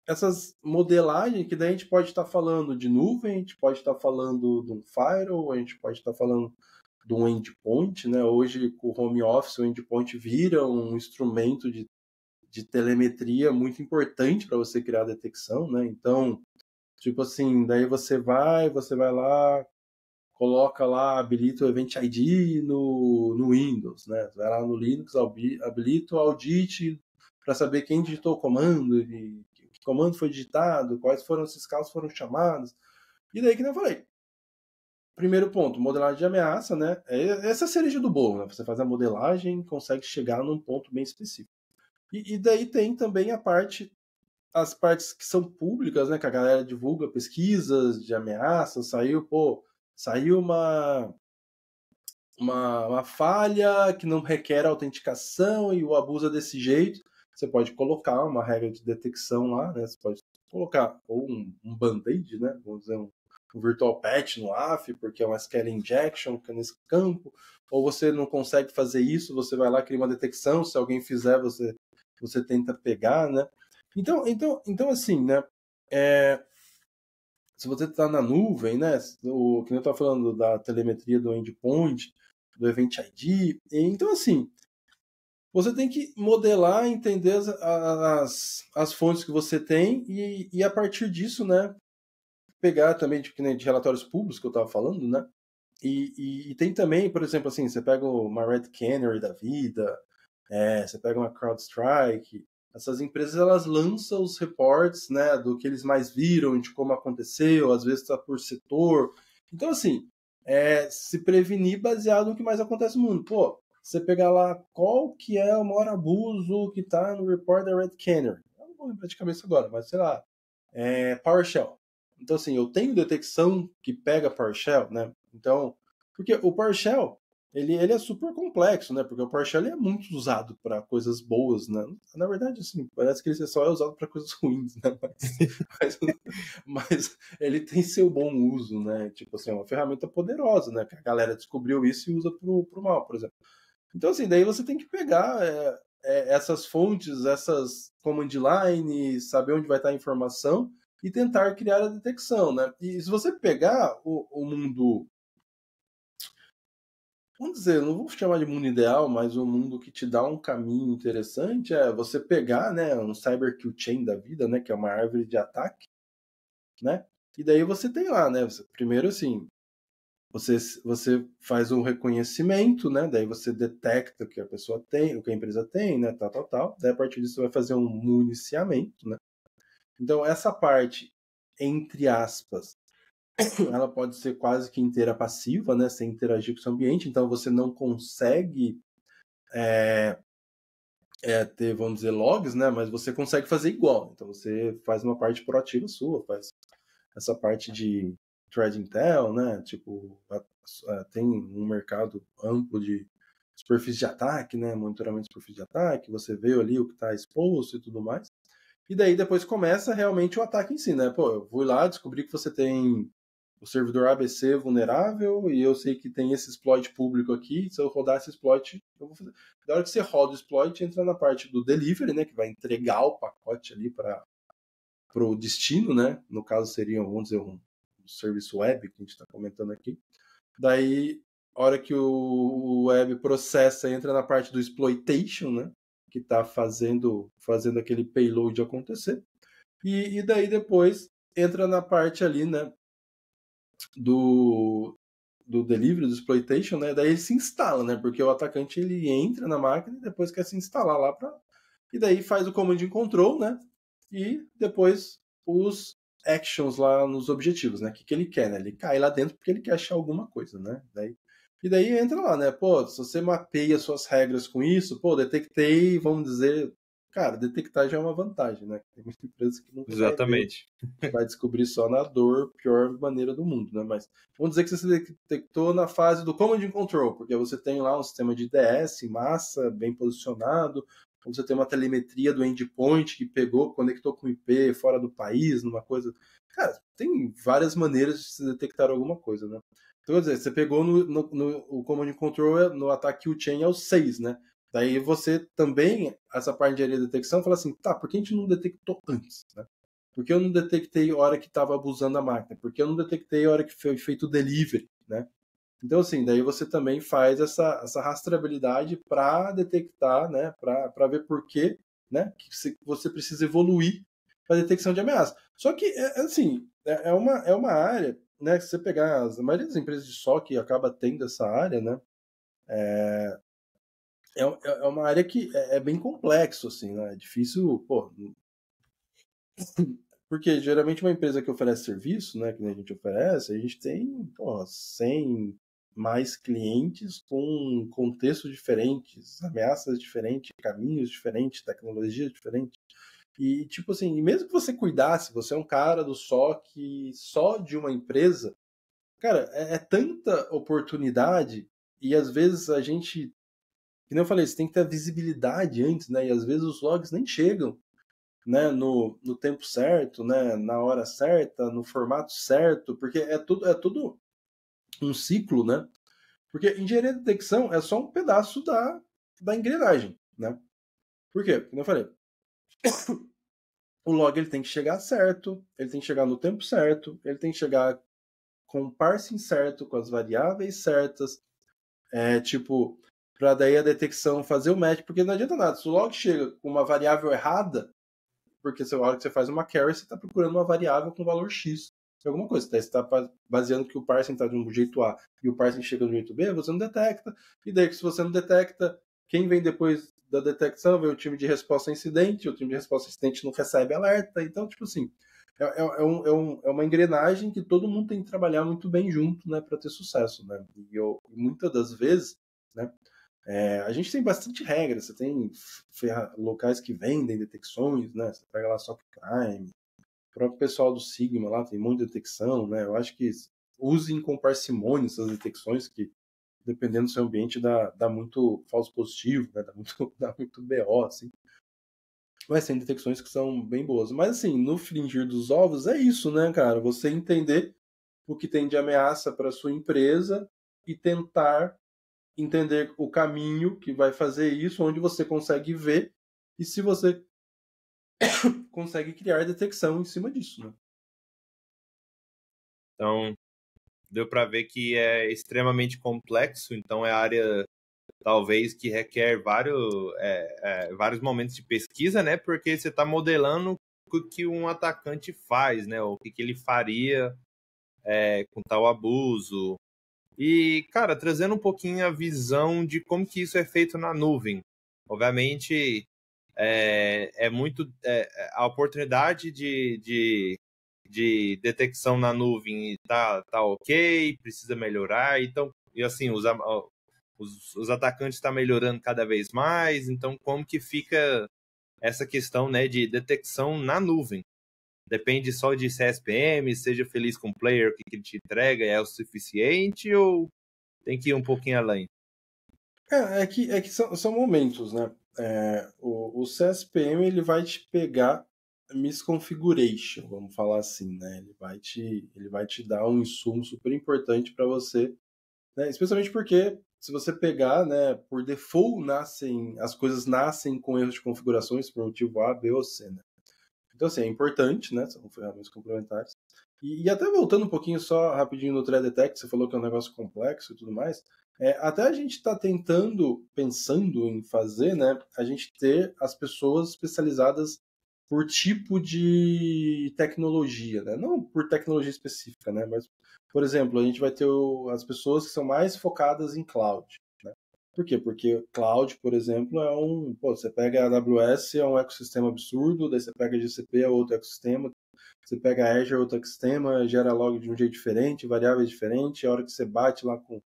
essas modelagens que daí a gente pode estar falando de nuvem, a gente pode estar falando de um firewall, a gente pode estar falando de um endpoint, né? Hoje, com o home office, o endpoint vira um instrumento de telemetria muito importante para você criar a detecção, né? Então, tipo assim, daí você vai lá, coloca lá, habilita o Event ID no Windows, né? Vai lá no Linux, habilita o audit para saber quem digitou o comando, que comando foi digitado, quais foram esses casos foram chamados. E daí, que eu falei, primeiro ponto, modelagem de ameaça, né? Essa é a cereja do bolo, né? Você faz a modelagem, consegue chegar num ponto bem específico. E daí tem também as partes que são públicas, né? Que a galera divulga pesquisas de ameaças, saiu uma falha que não requer autenticação e o abusa desse jeito. Você pode colocar uma regra de detecção lá, né? Você pode colocar ou um band-aid, né? Vamos dizer, um virtual patch no AF, porque é uma SQL injection que é nesse campo, ou você não consegue fazer isso, você vai lá, cria uma detecção, se alguém fizer, você tenta pegar, né? Então assim, né? Se você está na nuvem, né? Que eu estava falando da telemetria do endpoint, do Event ID. Então, assim, você tem que modelar, entender as fontes que você tem e a partir disso, né? Pegar também de relatórios públicos que eu estava falando, né? E tem também, por exemplo, assim, você pega uma Red Canary da vida, você pega uma CrowdStrike, essas empresas elas lançam os reports, né, do que eles mais viram, de como aconteceu, às vezes está por setor. Então, assim, se prevenir baseado no que mais acontece no mundo. Pô, você pegar lá qual que é o maior abuso que está no report da Red Canary. Eu não vou lembrar de cabeça agora, mas sei lá, PowerShell. Então, assim, eu tenho detecção que pega PowerShell, né? Então, porque o PowerShell, ele é super complexo, né? Porque o PowerShell é muito usado para coisas boas, né? Na verdade, assim, parece que ele só é usado para coisas ruins, né? Mas ele tem seu bom uso, né? Tipo assim, é uma ferramenta poderosa, né? Que a galera descobriu isso e usa pro mal, por exemplo. Então, assim, daí você tem que pegar essas fontes, essas command lines, saber onde vai estar a informação e tentar criar a detecção, né? E se você pegar o mundo, vamos dizer, não vou chamar de mundo ideal, mas o mundo que te dá um caminho interessante é você pegar, né, um cyber kill chain da vida, né, que é uma árvore de ataque, né? E daí você tem lá, né? Primeiro, assim, você faz um reconhecimento, né? Daí você detecta o que a pessoa tem, o que a empresa tem, né? Tal. Daí a partir disso você vai fazer um municiamento, né? Então essa parte, entre aspas, ela pode ser quase que inteira passiva, né? Sem interagir com o seu ambiente. Então você não consegue ter, vamos dizer, logs, né? Mas você consegue fazer igual. Então você faz uma parte proativa sua, faz essa parte de threat intel, né? Tipo, tem um mercado amplo de superfície de ataque, né? Monitoramento de superfície de ataque, você vê ali o que está exposto e tudo mais. E daí depois começa realmente o ataque em si, né? Pô, eu vou lá, descobri que você tem o servidor ABC vulnerável e eu sei que tem esse exploit público aqui. Se eu rodar esse exploit, eu vou fazer. Da hora que você roda o exploit, entra na parte do delivery, né? Que vai entregar o pacote ali para o destino, né? No caso seria, vamos dizer, um serviço web que a gente está comentando aqui. Daí, a hora que o web processa, entra na parte do exploitation, né? que está fazendo aquele payload acontecer. E daí depois entra na parte ali, né, do delivery, do exploitation, né? Daí ele se instala, né? Porque o atacante ele entra na máquina e depois quer se instalar lá e daí faz o command and control, né? E depois os actions lá nos objetivos, né? O que ele quer, né? Ele cai lá dentro porque ele quer achar alguma coisa, né? E daí entra lá, né? Pô, se você mapeia suas regras com isso, pô, detectei, vamos dizer, cara, detectar já é uma vantagem, né? Tem muita empresa que nunca Exatamente. vai descobrir só na dor, pior maneira do mundo, né? Mas vamos dizer que você detectou na fase do command and control, porque você tem lá um sistema de IDS, massa, bem posicionado, você tem uma telemetria do endpoint que pegou, conectou com IP fora do país, numa coisa... Cara, tem várias maneiras de se detectar alguma coisa, né? Então, quer dizer, você pegou o command and control no ataque Q-Chain é o 6, né? Daí você também, essa parte de área de detecção, fala assim, tá, por que a gente não detectou antes, né? Por que eu não detectei a hora que estava abusando da máquina? Por que eu não detectei a hora que foi feito o delivery, né? Então, assim, daí você também faz essa rastreabilidade para detectar, né? Para ver por que, né? Que você precisa evoluir para detecção de ameaça. Só que, assim, é uma área, né? Se você pegar a maioria das empresas de SOC acaba tendo essa área, né? É uma área que é bem complexo, assim, né? É difícil, pô, porque geralmente uma empresa que oferece serviço, né, que a gente oferece, a gente tem, pô, 100 mais clientes com contextos diferentes, ameaças diferentes, caminhos diferentes, tecnologias diferentes. E, tipo assim, mesmo que você cuidasse, você é um cara do SOC só de uma empresa, cara, é tanta oportunidade e às vezes a gente, como eu falei, você tem que ter a visibilidade antes, né, e às vezes os logs nem chegam, né, no tempo certo, né, na hora certa, no formato certo, porque é tudo um ciclo, né? Porque engenharia de detecção é só um pedaço da engrenagem, né? Por quê? Como eu falei, o log ele tem que chegar certo, ele tem que chegar no tempo certo, ele tem que chegar com o parsing certo, com as variáveis certas, tipo, para daí a detecção fazer o match, porque não adianta nada, se o log chega com uma variável errada, porque a hora que você faz uma carry, você está procurando uma variável com valor X de alguma coisa. Daí você está baseando que o parsing está de um jeito A e o parsing chega do jeito B, você não detecta. E daí, se você não detecta, quem vem depois da detecção vem o time de resposta a incidente, o time de resposta a incidente não recebe alerta. Então, tipo assim, é uma engrenagem que todo mundo tem que trabalhar muito bem junto, né, para ter sucesso, né? E muitas das vezes, né, a gente tem bastante regra, você tem locais que vendem detecções, né? Você pega lá SOC Crime, o próprio pessoal do Sigma lá tem muita detecção, né? Eu acho que usem com parcimônia essas detecções que, dependendo do seu ambiente, dá muito falso positivo, né? Dá muito BO, assim. Mas tem detecções que são bem boas. Mas, assim, no fringir dos ovos é isso, né, cara? Você entender o que tem de ameaça para sua empresa e tentar entender o caminho que vai fazer isso, onde você consegue ver e se você consegue criar detecção em cima disso, né? Então, deu para ver que é extremamente complexo, então é área talvez que requer vários momentos de pesquisa, né? Porque você está modelando o que um atacante faz, né? O que ele faria com tal abuso. E, cara, trazendo um pouquinho a visão de como que isso é feito na nuvem. Obviamente, a oportunidade de detecção na nuvem tá ok, precisa melhorar. Então, e assim, os atacantes estão melhorando cada vez mais. Então, como que fica essa questão, né, de detecção na nuvem? Depende só de CSPM, seja feliz com o player, o que ele te entrega é o suficiente ou tem que ir um pouquinho além? É que são momentos, né? O CSPM ele vai te pegar misconfiguration, vamos falar assim, né? Ele vai te dar um insumo super importante para você, né? Especialmente porque se você pegar, né, por default as coisas nascem com erros de configurações por motivo A, B ou C, né? Então, assim, é importante, né? São ferramentas complementares. E até voltando um pouquinho só rapidinho no Threat Detect, você falou que é um negócio complexo e tudo mais. Até a gente está pensando em fazer, né, a gente ter as pessoas especializadas por tipo de tecnologia, né? Não por tecnologia específica, né? Mas, por exemplo, a gente vai ter as pessoas que são mais focadas em cloud, né? Por quê? Porque cloud, por exemplo, você pega a AWS, é um ecossistema absurdo, daí você pega a GCP, é outro ecossistema, você pega a Azure, é outro ecossistema, gera log de um jeito diferente, variáveis diferentes, a hora que você bate lá com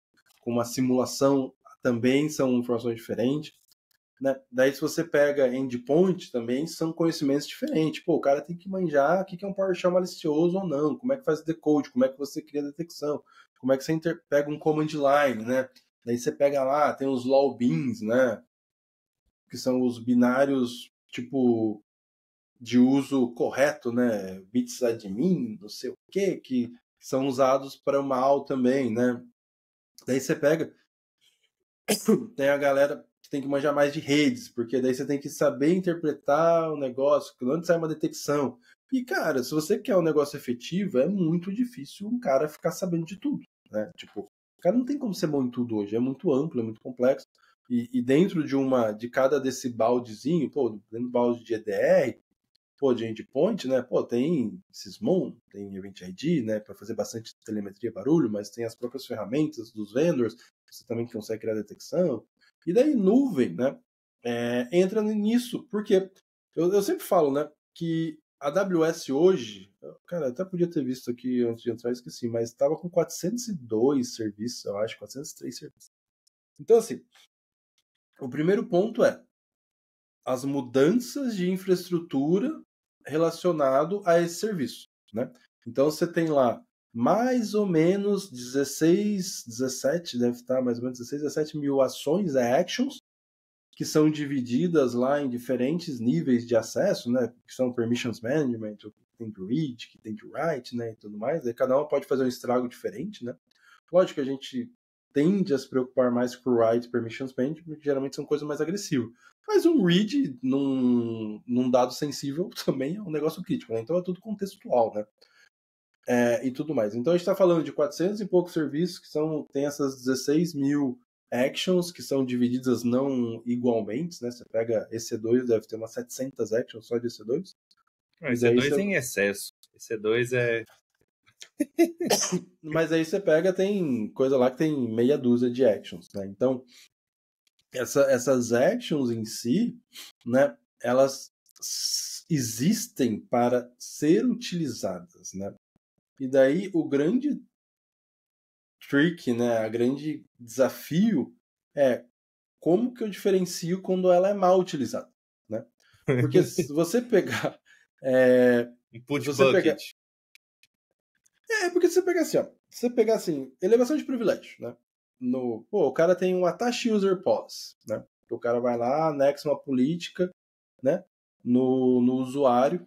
uma simulação também são informações diferentes. Né? Daí, se você pega endpoint, também são conhecimentos diferentes. Pô, o cara tem que manjar o que é um PowerShell malicioso ou não, como é que faz decode, como é que você cria detecção, como é que você pega um command line, né? Daí você pega lá, tem os law beans, né? Que são os binários, tipo, de uso correto, né? Bits admin, não sei o quê, que são usados para o mal também, né? Daí você pega, tem a galera que tem que manjar mais de redes, porque daí você tem que saber interpretar o negócio, onde sai uma detecção. E, cara, se você quer um negócio efetivo, é muito difícil um cara ficar sabendo de tudo, né? Tipo, o cara não tem como ser bom em tudo hoje, é muito amplo, é muito complexo. E dentro de cada desse baldezinho, dentro do balde de EDR, de endpoint, né? Tem Sysmon, tem Event ID, né? Para fazer bastante telemetria, barulho, mas tem as próprias ferramentas dos vendors, você também consegue criar detecção. E daí nuvem, né? Entra nisso, porque eu sempre falo, né? Que a AWS hoje, cara, até podia ter visto aqui antes de entrar, esqueci, mas estava com 402 serviços, eu acho, 403 serviços. Então, assim, o primeiro ponto é as mudanças de infraestrutura relacionado a esse serviço, né? Então você tem lá mais ou menos 16, 17, deve estar mais ou menos 16, 17 mil ações, actions, que são divididas lá em diferentes níveis de acesso, né? Que são permissions management, que tem de read, que tem de write, né? E tudo mais. Aí cada uma pode fazer um estrago diferente, né? Lógico que a gente tende a se preocupar mais com o write permissions management, porque geralmente são coisas mais agressivas. Mas um read num dado sensível também é um negócio crítico, né? Então é tudo contextual, né? E tudo mais. Então a gente está falando de 400 e poucos serviços que tem essas 16 mil actions que são divididas não igualmente, né? Você pega EC2, deve ter umas 700 actions só de EC2. EC2 em excesso. EC2 é... Mas aí você pega, tem coisa lá que tem meia dúzia de actions, né? Então, essas actions em si, né? Elas existem para ser utilizadas, né? E daí o grande trick, né? A grande desafio é como que eu diferencio quando ela é mal utilizada, né? Porque se você pegar... Input bucket. Porque se você pegar assim, ó, se você pegar assim, elevação de privilégio, né? O cara tem um attach user policy, né? O cara vai lá, anexa uma política, né? No usuário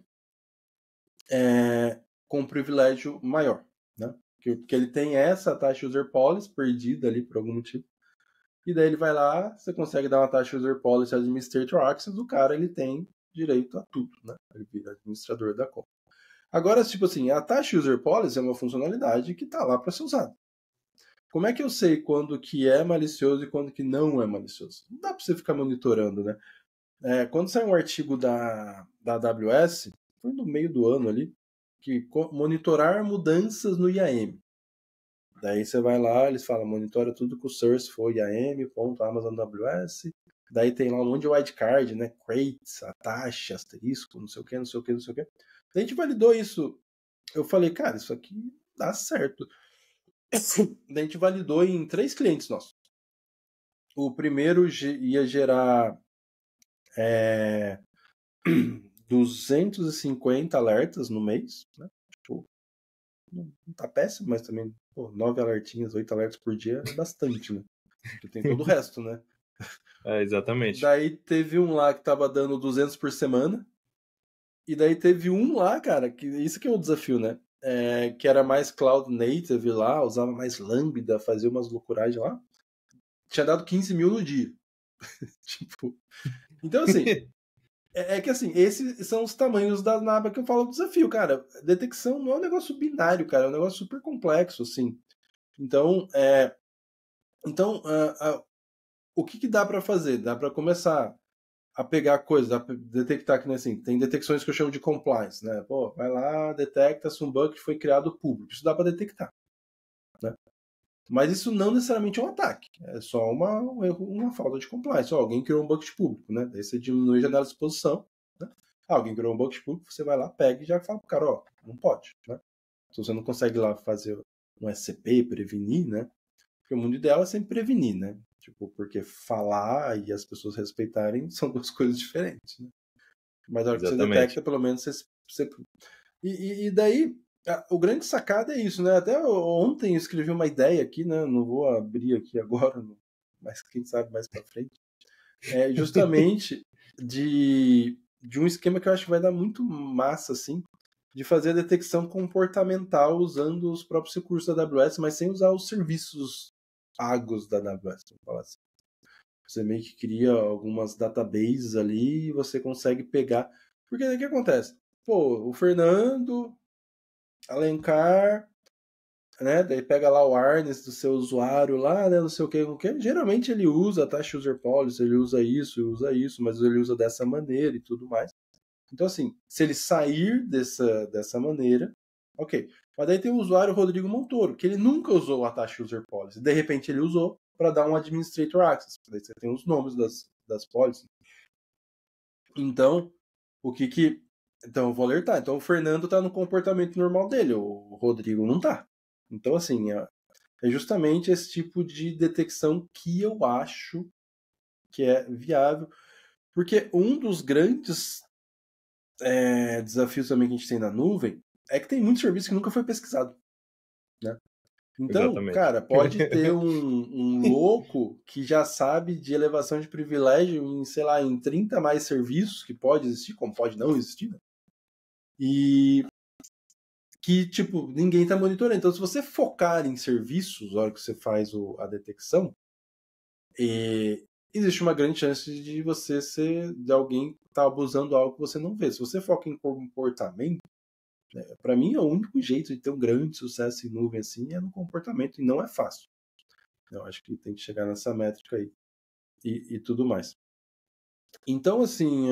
com um privilégio maior, né? Porque ele tem essa attach user policy perdida ali por algum motivo. E daí ele vai lá, você consegue dar uma attach user policy administrator access, o cara ele tem direito a tudo, né? Ele vira administrador da conta. Agora, tipo assim, a Attach User Policy é uma funcionalidade que está lá para ser usada. Como é que eu sei quando que é malicioso e quando que não é malicioso? Não dá para você ficar monitorando, né? Quando sai um artigo da AWS, foi no meio do ano ali, que monitorar mudanças no IAM. Daí você vai lá, eles falam, monitora tudo que o source for IAM.Amazon.ws. Daí tem lá um monte de wildcard, né? Crates, attach, asterisco, não sei o que, não sei o que, não sei o que. A gente validou isso. Eu falei, cara, isso aqui dá certo. A gente validou em 3 clientes nossos. O primeiro ia gerar 250 alertas no mês, né? Tipo, não tá péssimo, mas também 9 alertinhas, 8 alertas por dia é bastante, né? Porque tem todo o resto, né? Exatamente. Daí teve um lá que tava dando 200 por semana. E daí teve um lá, cara, que isso que é o desafio, né? Que era mais cloud native lá, usava mais Lambda, fazia umas loucuragens lá. Tinha dado 15 mil no dia. Tipo. Então, assim. Que assim, esses são os tamanhos da naba que eu falo do desafio, cara. Detecção não é um negócio binário, cara, é um negócio super complexo, assim. Então, Então, o que dá para fazer? Dá para começar a pegar coisas, dá pra detectar que, né, assim, tem detecções que eu chamo de compliance, né? Pô, vai lá, detecta se um bug foi criado público. Isso dá para detectar, né? Mas isso não necessariamente é um ataque. É só um erro, uma falta de compliance. Ó, alguém criou um bucket público, né? Daí você diminui a janela de exposição, né? Alguém criou um bucket público, você vai lá, pega e já fala pro cara, ó, não pode, né? Se você não consegue lá fazer um SCP, prevenir, né? Porque o mundo ideal é sempre prevenir, né? Tipo, porque falar e as pessoas respeitarem são duas coisas diferentes, né? Mas na hora que você Exatamente. detecta, pelo menos você... E daí, o grande sacada é isso, né? Até ontem eu escrevi uma ideia aqui, né? Não vou abrir aqui agora, mas quem sabe mais pra frente. É justamente de um esquema que eu acho que vai dar muito massa, assim, de fazer a detecção comportamental usando os próprios recursos da AWS, mas sem usar os serviços pagos da AWS, vamos falar assim. Você meio que cria algumas databases ali e você consegue pegar. Porque daí o que acontece? Pô, o Fernando Alencar, né? Daí pega lá o harness do seu usuário lá, né? Não sei o que, o que. Geralmente ele usa a taxa user policy, ele usa isso, mas ele usa dessa maneira e tudo mais. Então, assim, se ele sair dessa maneira, ok. Mas daí tem o usuário Rodrigo Montoro, que ele nunca usou a taxa user policy. De repente ele usou para dar um administrator access. Daí você tem os nomes das policies. Então, o que que... Então, eu vou alertar. Então, o Fernando tá no comportamento normal dele, o Rodrigo não tá. Então, assim, é justamente esse tipo de detecção que eu acho que é viável. Porque um dos grandes desafios também que a gente tem na nuvem é que tem muito serviço que nunca foi pesquisado, né? Então, Exatamente. cara, pode ter um louco que já sabe de elevação de privilégio em, sei lá, em 30 mais serviços que pode existir, como pode não existir, né? E que, tipo, ninguém tá monitorando. Então, se você focar em serviços na hora que você faz a detecção, existe uma grande chance de você ser de alguém que tá abusando algo que você não vê. Se você foca em comportamento, para mim, o único jeito de ter um grande sucesso em nuvem assim é no comportamento, e não é fácil. Eu acho que tem que chegar nessa métrica aí e tudo mais. Então, assim,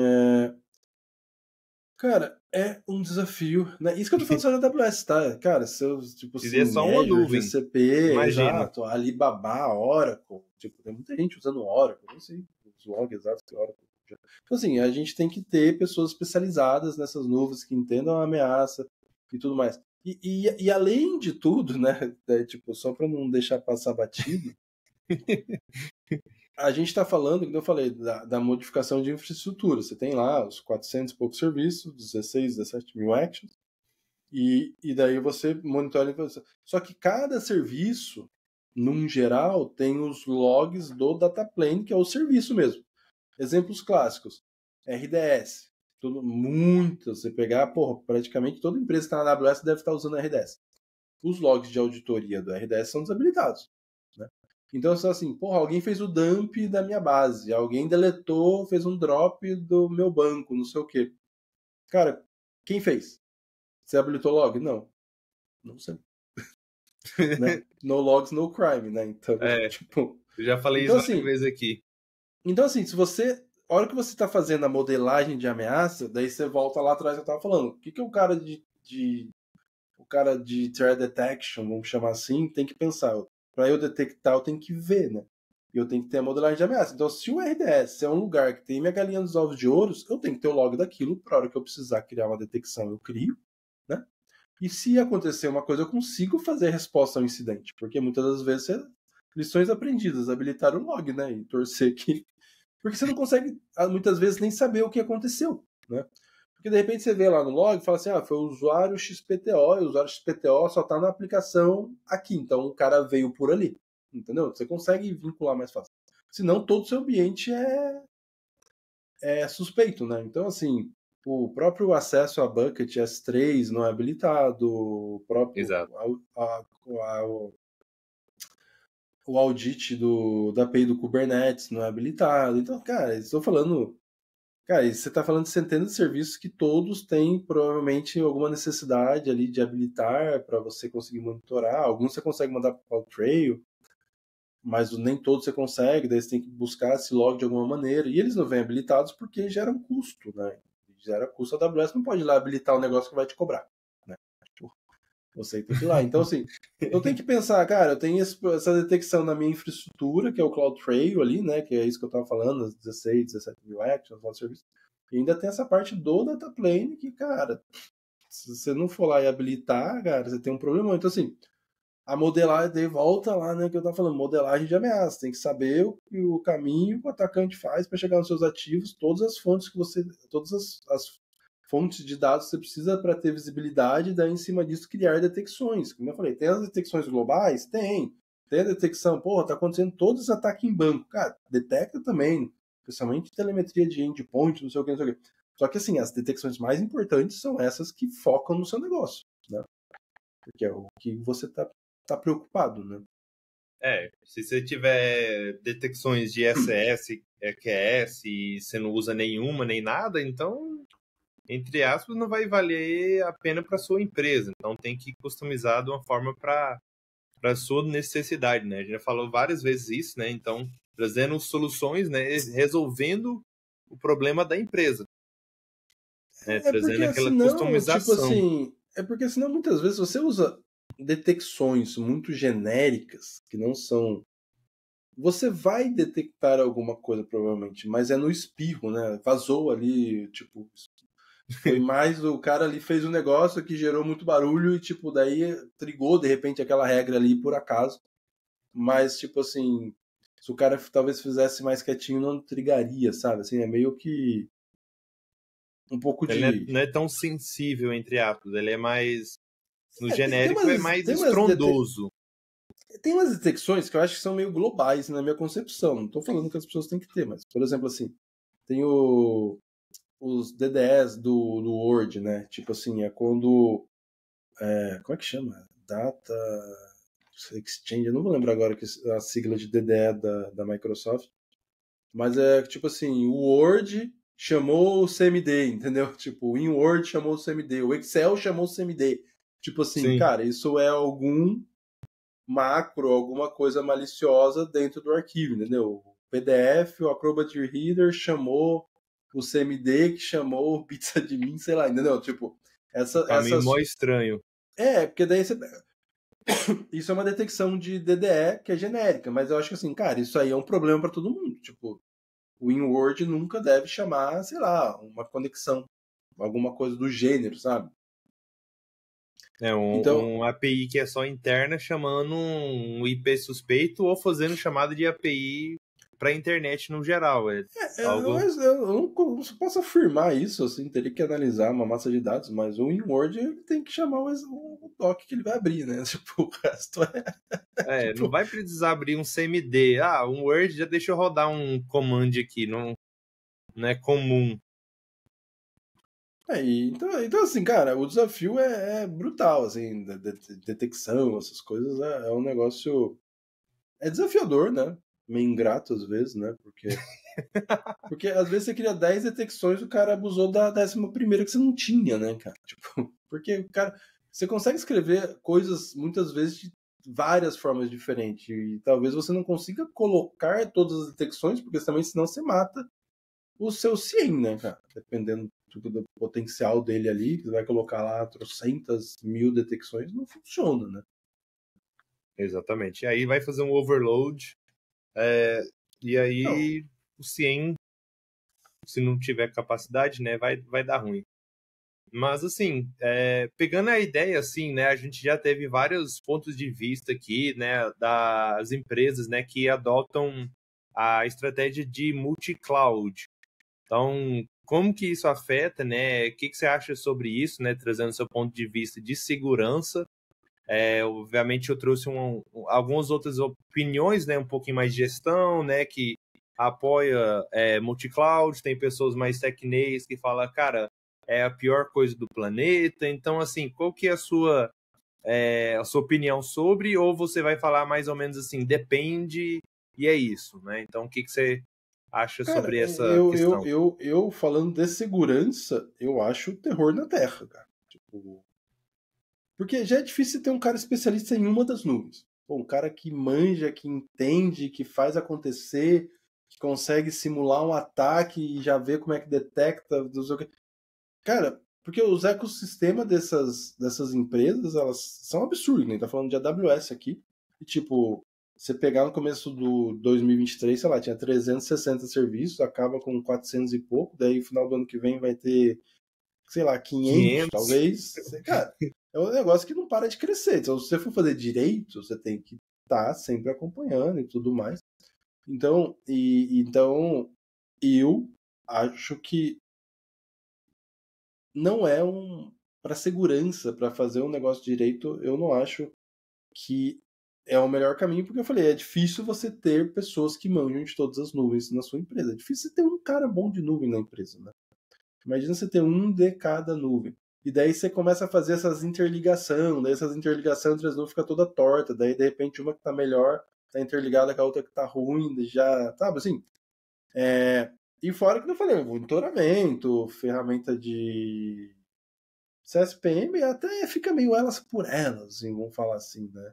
cara, é um desafio, né? Isso que eu tô falando só da AWS, tá? Cara, seus, tipo Seria assim, só uma Azure, nuvem. GCP, Imagina. exato, Alibaba, Oracle, tipo, tem muita gente usando Oracle, não sei os logs exatos que Oracle. Então, assim, a gente tem que ter pessoas especializadas nessas nuvens que entendam a ameaça e tudo mais. E além de tudo, né, tipo, só para não deixar passar batido, a gente está falando, como eu falei, da modificação de infraestrutura. Você tem lá os 400 e poucos serviços, 16, 17 mil actions, e daí você monitora. Só que cada serviço, num geral, tem os logs do data plane, que é o serviço mesmo. Exemplos clássicos: RDS. Você pegar, porra, praticamente toda empresa que está na AWS deve estar usando RDS. Os logs de auditoria do RDS são desabilitados, né? Então, assim, porra, alguém fez o dump da minha base, alguém deletou, fez um drop do meu banco, não sei o quê. Cara, quem fez? Você habilitou log? Não. Não sei. Né? No logs, no crime, né? Então, É, tipo... eu já falei Então, isso várias assim, vezes aqui. se você... A hora que você está fazendo a modelagem de ameaça, daí você volta lá atrás que eu estava falando. O que o cara o cara de threat detection, vamos chamar assim, tem que pensar? Para eu detectar, eu tenho que ver, né? E eu tenho que ter a modelagem de ameaça. Então, se o RDS é um lugar que tem minha galinha dos ovos de ouro, eu tenho que ter o log daquilo para a hora que eu precisar criar uma detecção, eu crio, né? E se acontecer uma coisa, eu consigo fazer a resposta ao incidente, porque muitas das vezes lições aprendidas, habilitar o log, né? E torcer que... Porque você não consegue, muitas vezes, nem saber o que aconteceu, né? Porque de repente você vê lá no log e fala assim, foi o usuário XPTO, e o usuário XPTO só está na aplicação aqui, então o cara veio por ali, entendeu? Você consegue vincular mais fácil. Senão todo o seu ambiente é suspeito, né? Então, assim, o próprio acesso a bucket S3 não é habilitado, o próprio Exato. o audit da API do Kubernetes não é habilitado. Então, cara, estou falando... Cara, e você está falando de centenas de serviços que todos têm provavelmente alguma necessidade ali de habilitar para você conseguir monitorar. Alguns você consegue mandar para o CloudTrail. mas nem todos você consegue, daí você tem que buscar esse log de alguma maneira, e eles não vêm habilitados porque gera um custo, né? Gera custo, a AWS não pode ir lá habilitar um negócio que vai te cobrar, né? Tipo, você tem que ir lá. Então, assim, eu tenho que pensar, cara, eu tenho essa detecção na minha infraestrutura, que é o CloudTrail ali, né? Que é isso que eu estava falando, as 16, 17 mil actions, lá serviço. E ainda tem essa parte do data plane que, cara, se você não for lá e habilitar, cara, você tem um problema. Então, assim, a modelagem, daí volta lá, né, que eu tava falando, modelagem de ameaça. Tem que saber o caminho que o atacante faz para chegar nos seus ativos, todas as fontes que você, todas as fontes de dados que você precisa para ter visibilidade, e daí em cima disso criar detecções. Como eu falei, tem as detecções globais? Tem. Tem a detecção, porra, tá acontecendo todos os ataques em banco. Cara, detecta também, especialmente telemetria de endpoint, não sei o que, não sei o que. Só que assim, as detecções mais importantes são essas que focam no seu negócio, né? Porque é o que você tá preocupado, né? Se você tiver detecções de SS, EQS e você não usa nenhuma nem nada, então, entre aspas, não vai valer a pena para sua empresa. Então tem que customizar de uma forma para a sua necessidade, né? A gente já falou várias vezes isso, né? Então, trazendo soluções, né? Resolvendo o problema da empresa, né? É Trazendo porque aquela senão, tipo customização. assim, é porque senão muitas vezes você usa detecções muito genéricas que não são. Você vai detectar alguma coisa provavelmente, mas é no espirro, né? Vazou ali, tipo, foi mais o cara ali fez um negócio que gerou muito barulho e tipo daí trigou de repente aquela regra ali por acaso. Mas tipo assim, se o cara talvez fizesse mais quietinho não trigaria, sabe? Assim, é meio que um pouco Ele não é, de não é tão sensível, entre aspas. Ele é mais, no tem genérico, é umas, mais estrondoso. tem umas detecções que eu acho que são meio globais na minha concepção. Não estou falando que as pessoas têm que ter, mas, por exemplo, assim, tem os DDEs do Word, né? Tipo assim, é quando. Como é que chama? Data Exchange, eu não vou lembrar agora a sigla de DDE da Microsoft, mas é tipo assim, o Word chamou o CMD, entendeu? Tipo, o InWord chamou o CMD, o Excel chamou o CMD. Tipo assim, Sim. cara, isso é algum macro, alguma coisa maliciosa dentro do arquivo, entendeu? O PDF, o Acrobat Reader chamou o CMD, que chamou o PizzaAdmin, sei lá, entendeu? Tipo, Um caminho mó essas. estranho. Porque daí você. Isso é uma detecção de DDE que é genérica, mas eu acho que assim, cara, isso aí é um problema para todo mundo. Tipo, o InWord nunca deve chamar, sei lá, uma conexão, alguma coisa do gênero, sabe? É Então, um API que é só interna chamando um IP suspeito ou fazendo chamada de API para a internet no geral. É algo. eu não posso afirmar isso, assim, teria que analisar uma massa de dados, mas o InWord ele tem que chamar o doc que ele vai abrir, né? Tipo, o resto Não tipo, vai precisar abrir um CMD. Um Word já deixa eu rodar um command aqui. Não é comum. então, assim, cara, o desafio é brutal, assim, detecção, essas coisas, é um negócio. É desafiador, né? Meio ingrato às vezes, né? Porque às vezes você cria 10 detecções e o cara abusou da 11ª que você não tinha, né, cara? Tipo, porque o cara. Você consegue escrever coisas muitas vezes de várias formas diferentes. E talvez você não consiga colocar todas as detecções, porque também senão você mata o seu CIEM, né, cara? Dependendo do potencial dele ali, que você vai colocar lá trocentas mil detecções, não funciona, né? Exatamente. E aí vai fazer um overload. E Não. aí o CIEM, se não tiver capacidade, né, vai dar ruim. Mas, assim, pegando a ideia, assim, né, a gente já teve vários pontos de vista aqui, né, das empresas, né, que adotam a estratégia de multi-cloud. Então, como que isso afeta, né? O que você acha sobre isso, né? Trazendo seu ponto de vista de segurança. Obviamente, eu trouxe algumas outras opiniões, né? Um pouquinho mais de gestão, né? Que apoia multi-cloud. Tem pessoas mais tecnês que falam, cara, é a pior coisa do planeta. Então, assim, qual que é a sua opinião sobre? Ou você vai falar mais ou menos assim, depende e é isso, né? Então, o que você acha Cara, sobre essa questão? eu falando de segurança, eu acho o terror na Terra, cara. Tipo, porque já é difícil ter um cara especialista em uma das nuvens. pô, um cara que manja, que entende, que faz acontecer, que consegue simular um ataque e já vê como é que detecta, não sei o quê. Cara, porque os ecossistemas dessas empresas, elas são absurdos, né? Tá falando de AWS aqui. E, tipo, você pegar no começo do 2023, sei lá, tinha 360 serviços, acaba com 400 e pouco, daí no final do ano que vem vai ter, sei lá, 500 talvez. Cara, é um negócio que não para de crescer. Então, se você for fazer direito, você tem que estar sempre acompanhando e tudo mais. Então, então eu acho que não é para segurança, para fazer um negócio direito, eu não acho que é o melhor caminho, porque eu falei, é difícil você ter pessoas que manjam de todas as nuvens na sua empresa. É difícil você ter um cara bom de nuvem na empresa, né? Imagina você ter um de cada nuvem. E daí você começa a fazer essas interligações, daí essas interligações entre as nuvens fica toda torta, daí de repente uma que tá melhor tá interligada com a outra que tá ruim, já, sabe assim? E fora que eu falei, monitoramento, ferramenta de CSPM até fica meio elas por elas, assim, vamos falar assim, né?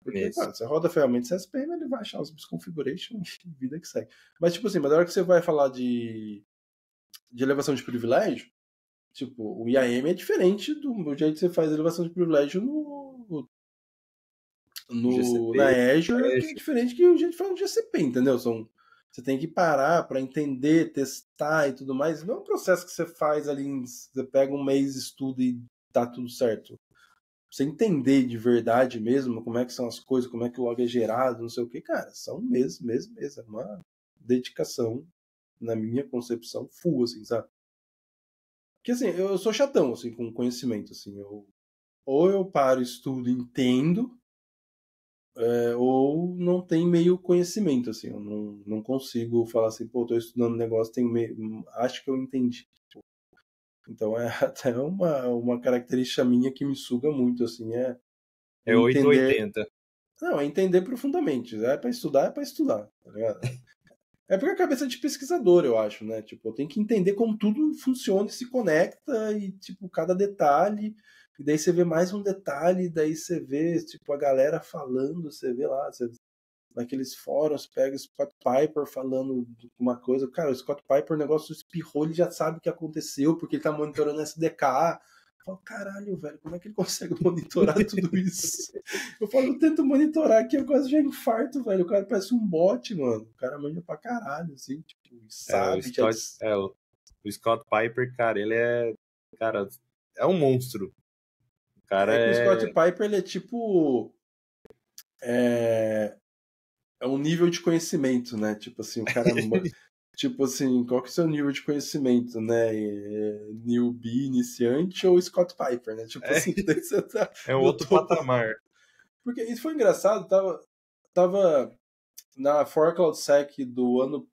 Porque, claro, você roda a ferramenta de CSPM, ele vai achar os misconfiguration e vida que segue. Mas, tipo assim, mas na hora que você vai falar de elevação de privilégio, tipo, o IAM é diferente do jeito que você faz elevação de privilégio na Azure, que é diferente que o jeito que faz no GCP, entendeu? Você tem que parar para entender, testar e tudo mais. Não é um processo que você faz ali, você pega um mês, estuda e tá tudo certo. Você entender de verdade mesmo como é que são as coisas, como é que o log é gerado, não sei o que, cara, são meses. É uma dedicação, na minha concepção, full, assim, sabe? Porque, assim, eu sou chatão, assim, com conhecimento, assim, ou eu paro, estudo, entendo, ou não tem meio conhecimento, assim, eu não consigo falar assim, pô, tô estudando um negócio, acho que eu entendi. Então é até uma característica minha que me suga muito, assim, é entender... 880. Não, é entender profundamente. É pra estudar, tá ligado? É porque a cabeça de pesquisador, eu acho, né? Tipo, eu tenho que entender como tudo funciona e se conecta e, tipo, cada detalhe. E daí você vê mais um detalhe, daí você vê, tipo, a galera falando, você vê lá, naqueles fóruns, pega o Scott Piper falando uma coisa. Cara, o Scott Piper, o negócio espirrou, ele já sabe o que aconteceu, porque ele tá monitorando SDK. Eu falo, caralho, velho, como é que ele consegue monitorar tudo isso? Eu falo, eu tento monitorar aqui, eu quase já infarto, velho. O cara parece um bot, mano. O cara manja pra caralho, assim, tipo, sabe. O Scott Piper, cara, ele é. Cara, é um monstro. O cara que o Scott Piper, ele é tipo. É um nível de conhecimento, né? Tipo assim, o cara. Tipo assim, qual que é o seu nível de conhecimento, né? Newbie, iniciante ou Scott Piper, né? Tipo assim, daí você tá um outro patamar. Porque isso foi engraçado, tava na 4CloudSec do ano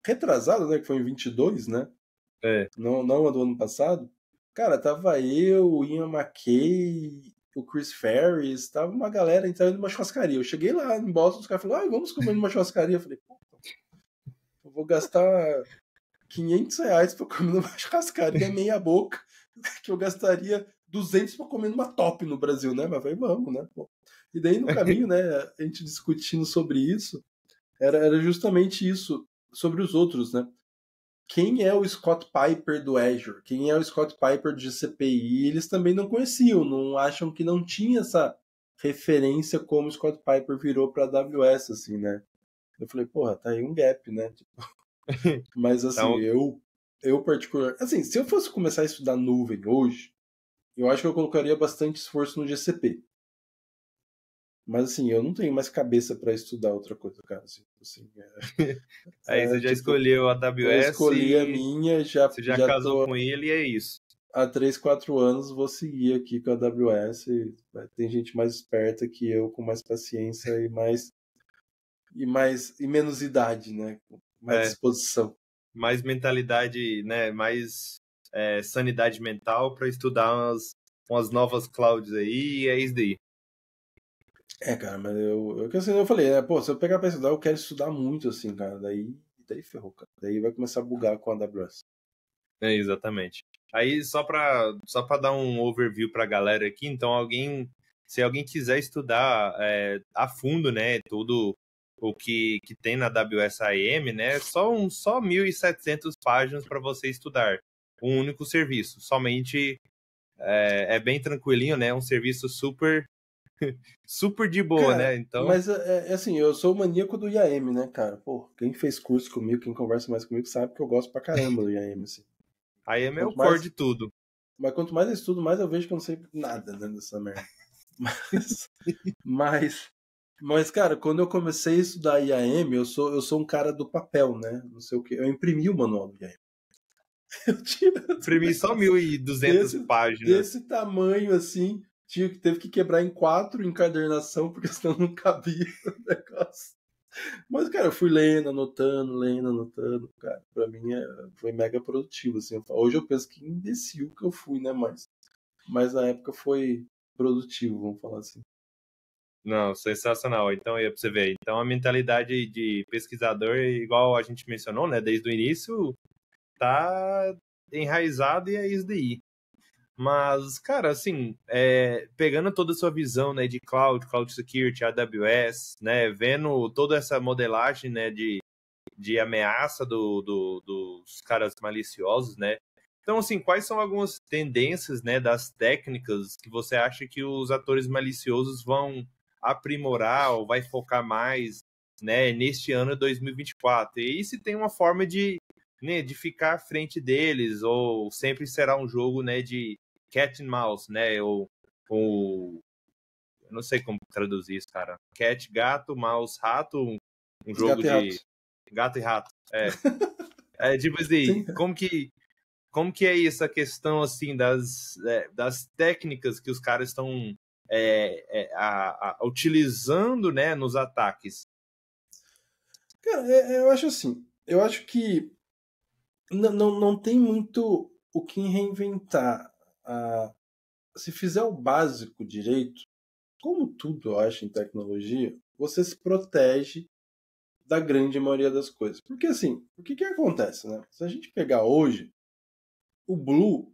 retrasado, né? Que foi em 22, né? Não a do ano passado. Cara, tava eu, o Ian McKay, o Chris Ferris, tava uma galera entrando numa churrascaria. Eu cheguei lá em Boston, os caras falaram, vamos comer numa churrascaria. Eu falei, pô, eu vou gastar R$500 pra comer numa churrascaria meia boca, que eu gastaria 200 pra comer numa top no Brasil, né? Mas falei, vamos, né? Pô. E daí no caminho, né, a gente discutindo sobre isso, era justamente isso, sobre os outros, né? Quem é o Scott Piper do Azure? Quem é o Scott Piper do GCP? E eles também não conheciam, não acham que não tinha essa referência como o Scott Piper virou para AWS, assim, né? Eu falei, porra, tá aí um gap, né? Mas assim, Então... eu particular, assim, se eu fosse começar a estudar nuvem hoje, eu acho que eu colocaria bastante esforço no GCP. Mas assim, eu não tenho mais cabeça para estudar outra coisa, cara. Assim, Aí você já tipo, escolheu a AWS. Eu escolhi a minha, você já casou tô com ele e é isso. há 3, 4 anos, vou seguir aqui com a AWS. Tem gente mais esperta que eu, com mais paciência e menos idade, né? Com mais disposição. Mais mentalidade, né? Mais sanidade mental para estudar umas novas clouds aí, e é isso daí. Cara, mas eu falei, né? Pô, se eu pegar pra estudar, eu quero estudar muito, assim, cara. Daí ferrou, cara. Daí vai começar a bugar com a AWS. Exatamente. Aí, só para dar um overview pra galera aqui, então alguém se alguém quiser estudar a fundo, né, tudo o que tem na AWS IAM, né, só 1.700 páginas para você estudar. Um único serviço. Somente é bem tranquilinho, né, um serviço super de boa, Cara, né? Então, mas assim, eu sou o maníaco do IAM, né, cara? Pô, quem fez curso comigo, quem conversa mais comigo, sabe que eu gosto pra caramba do IAM, assim. IAM é o Quanto core de mais, tudo. mas quanto mais eu estudo, mais eu vejo que eu não sei nada, né, dessa merda. Mas, mas, cara, quando eu comecei a estudar IAM, eu sou um cara do papel, né? Não sei o quê. Eu imprimi o manual do IAM. Eu tinha um Imprimi só negócio 1.200 páginas. desse tamanho, assim. Teve que quebrar em 4 encadernação, porque senão não cabia o negócio. Mas, cara, eu fui lendo, anotando, cara. Pra mim foi mega produtivo, assim. Hoje eu penso que imbecil que eu fui, né? Mas na época foi produtivo, vamos falar assim. Não, sensacional. Então, aí pra você ver. Então, a mentalidade de pesquisador, igual a gente mencionou, né, desde o início, tá enraizado e é isso daí. Mas, cara, assim, pegando toda a sua visão, né, de cloud security, AWS, né, vendo toda essa modelagem, né, de ameaça dos caras maliciosos, né? Então, assim, quais são algumas tendências, né, das técnicas que você acha que os atores maliciosos vão aprimorar ou vai focar mais, né, neste ano de 2024? E se tem uma forma né, de ficar à frente deles, ou sempre será um jogo, né, de cat and mouse, né, ou eu não sei como traduzir isso, cara. Cat, gato, mouse, rato, um jogo Gato e rato. de gato e rato. É tipo assim, Sim. como que é isso, a questão assim das técnicas que os caras estão utilizando, né, nos ataques? Cara, eu acho assim. Eu acho que não tem muito o que reinventar. Se fizer o básico direito, como tudo eu acho em tecnologia, você se protege da grande maioria das coisas. Porque assim, o que acontece, né? Se a gente pegar hoje, o Blue,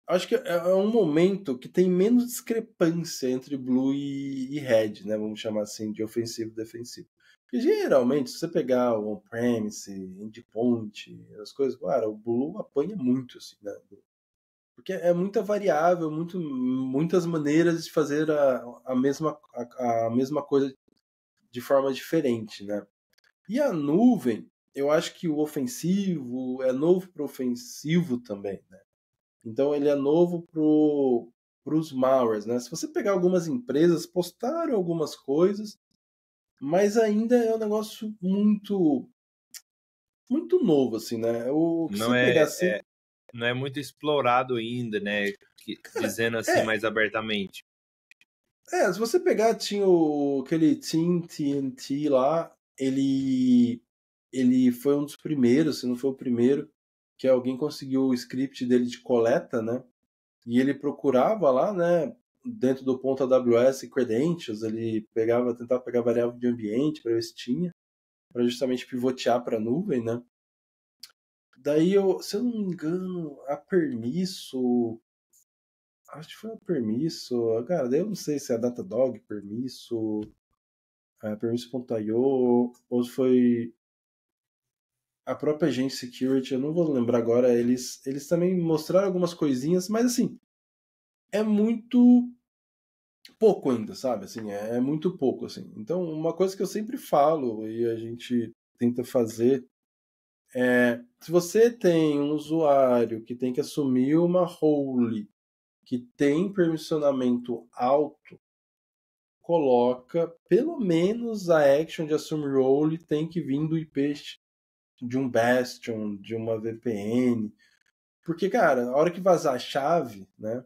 acho que é um momento que tem menos discrepância entre Blue e Red, né? Vamos chamar assim, de ofensivo e defensivo. Porque geralmente, se você pegar o on-premise, endpoint, as coisas, cara, o Blue apanha muito, assim, né? Porque é muita variável, muitas maneiras de fazer a mesma coisa de forma diferente, né? E a nuvem, eu acho que o ofensivo é novo para o ofensivo também, né? Então ele é novo para os malwares, né? Se você pegar algumas empresas, postaram algumas coisas, mas ainda é um negócio muito novo, assim, né? O que Não você pegar é, assim, não é muito explorado ainda, né? Dizendo assim é, mais abertamente. se você pegar, tinha aquele Team TNT lá, ele foi um dos primeiros, se não foi o primeiro, que alguém conseguiu o script dele de coleta, né? E ele procurava lá, né, dentro do ponto AWS Credentials, ele tentava pegar variável de ambiente para ver se tinha, para justamente pivotear para a nuvem, né? Daí, se eu não me engano, a Permisso, acho que foi a Permisso, cara, daí eu não sei se é a Datadog, Permisso, Permisso.io, ou se foi a própria Agent Security, eu não vou lembrar agora, eles também mostraram algumas coisinhas, mas assim, é muito pouco ainda, sabe? Assim, é muito pouco, assim. Então, uma coisa que eu sempre falo e a gente tenta fazer se você tem um usuário que tem que assumir uma role que tem permissionamento alto, coloca pelo menos a action de assumir role tem que vir do IP de um Bastion, de uma VPN. Porque, cara, a hora que vazar a chave, né?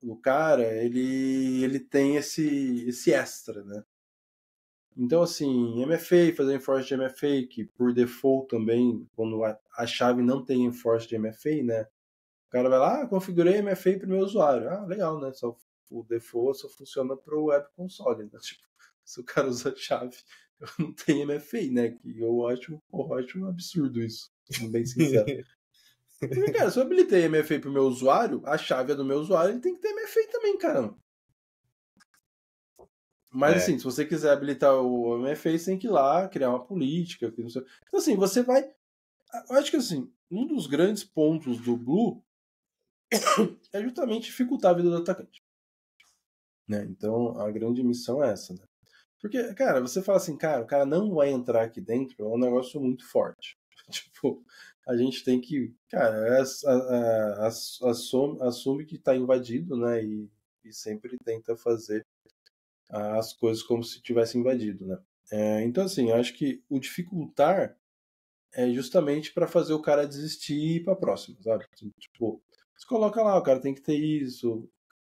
O cara, ele tem esse extra, né? Então, assim, MFA, fazer enforce de MFA, que por default também, quando a chave não tem enforce de MFA, né? O cara vai lá, configurei MFA para o meu usuário. Ah, legal, né? O default só funciona para o web console, né? Tipo, se o cara usa a chave, não tem MFA, né? Que eu acho um absurdo isso, sendo bem sincero. Porque, cara, se eu habilitei MFA para o meu usuário, a chave é do meu usuário, ele tem que ter MFA também, caramba. Mas assim, se você quiser habilitar o MFA, você tem que ir lá, criar uma política. Então assim, você vai... Eu acho que assim, um dos grandes pontos do Blue é justamente dificultar a vida do atacante. Né? Então, a grande missão é essa, né? Porque, cara, você fala assim, cara, o cara não vai entrar aqui dentro, é um negócio muito forte. Tipo, a gente tem que, cara, assume que está invadido, né? E sempre tenta fazer as coisas como se tivesse invadido, né? Então, assim, eu acho que o dificultar é justamente para fazer o cara desistir e ir para a próxima, sabe? Tipo, você coloca lá, o cara tem que ter isso,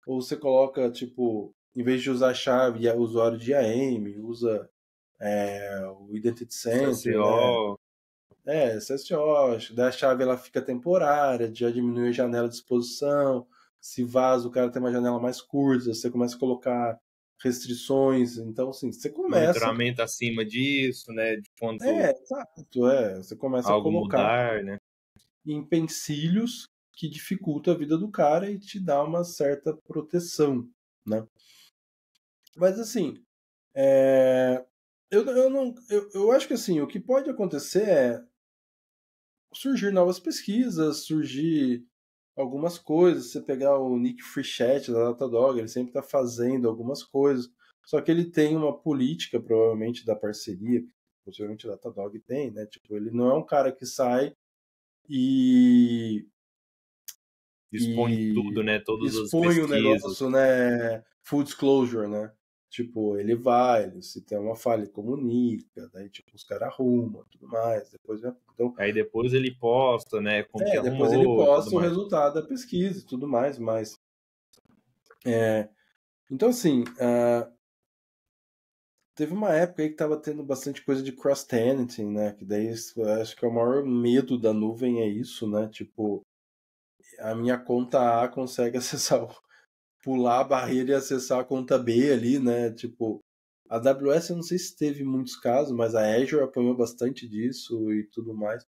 ou você coloca, tipo, em vez de usar a chave e usuário de IAM, usa o Identity Center, né? SSO. SSO, daí a chave ela fica temporária, já diminui a janela de exposição, se vaza o cara tem uma janela mais curta, você começa a colocar restrições, então assim, você começa... Monitoramento acima disso, né? De quanto Exato, você começa a algo colocar mudar, né? empecilhos que dificultam a vida do cara e te dá uma certa proteção, né? Mas assim, eu acho que assim, o que pode acontecer é surgir novas pesquisas, surgir algumas coisas, você pegar o Nick Frichet da Datadog, ele sempre está fazendo algumas coisas, só que ele tem uma política, provavelmente, da parceria, possivelmente a Datadog tem, né? Tipo, ele não é um cara que sai e Expõe tudo, né? Todas as expõe o pesquisas. negócio, né? Full disclosure, né? Tipo, ele vai, se tem uma falha, ele comunica, daí tipo, os caras arrumam, tudo mais, depois então, Aí depois ele posta, né? Como que depois ele arrumou e tudo posta o mais. resultado da pesquisa e tudo mais, mas então assim, teve uma época aí que tava tendo bastante coisa de cross-tenanting, né? Que daí eu acho que é o maior medo da nuvem é isso, né? Tipo, a minha conta A consegue acessar pular a barreira e acessar a conta B ali, né? Tipo, a AWS eu não sei se teve muitos casos, mas a Azure apanhou bastante disso e tudo mais.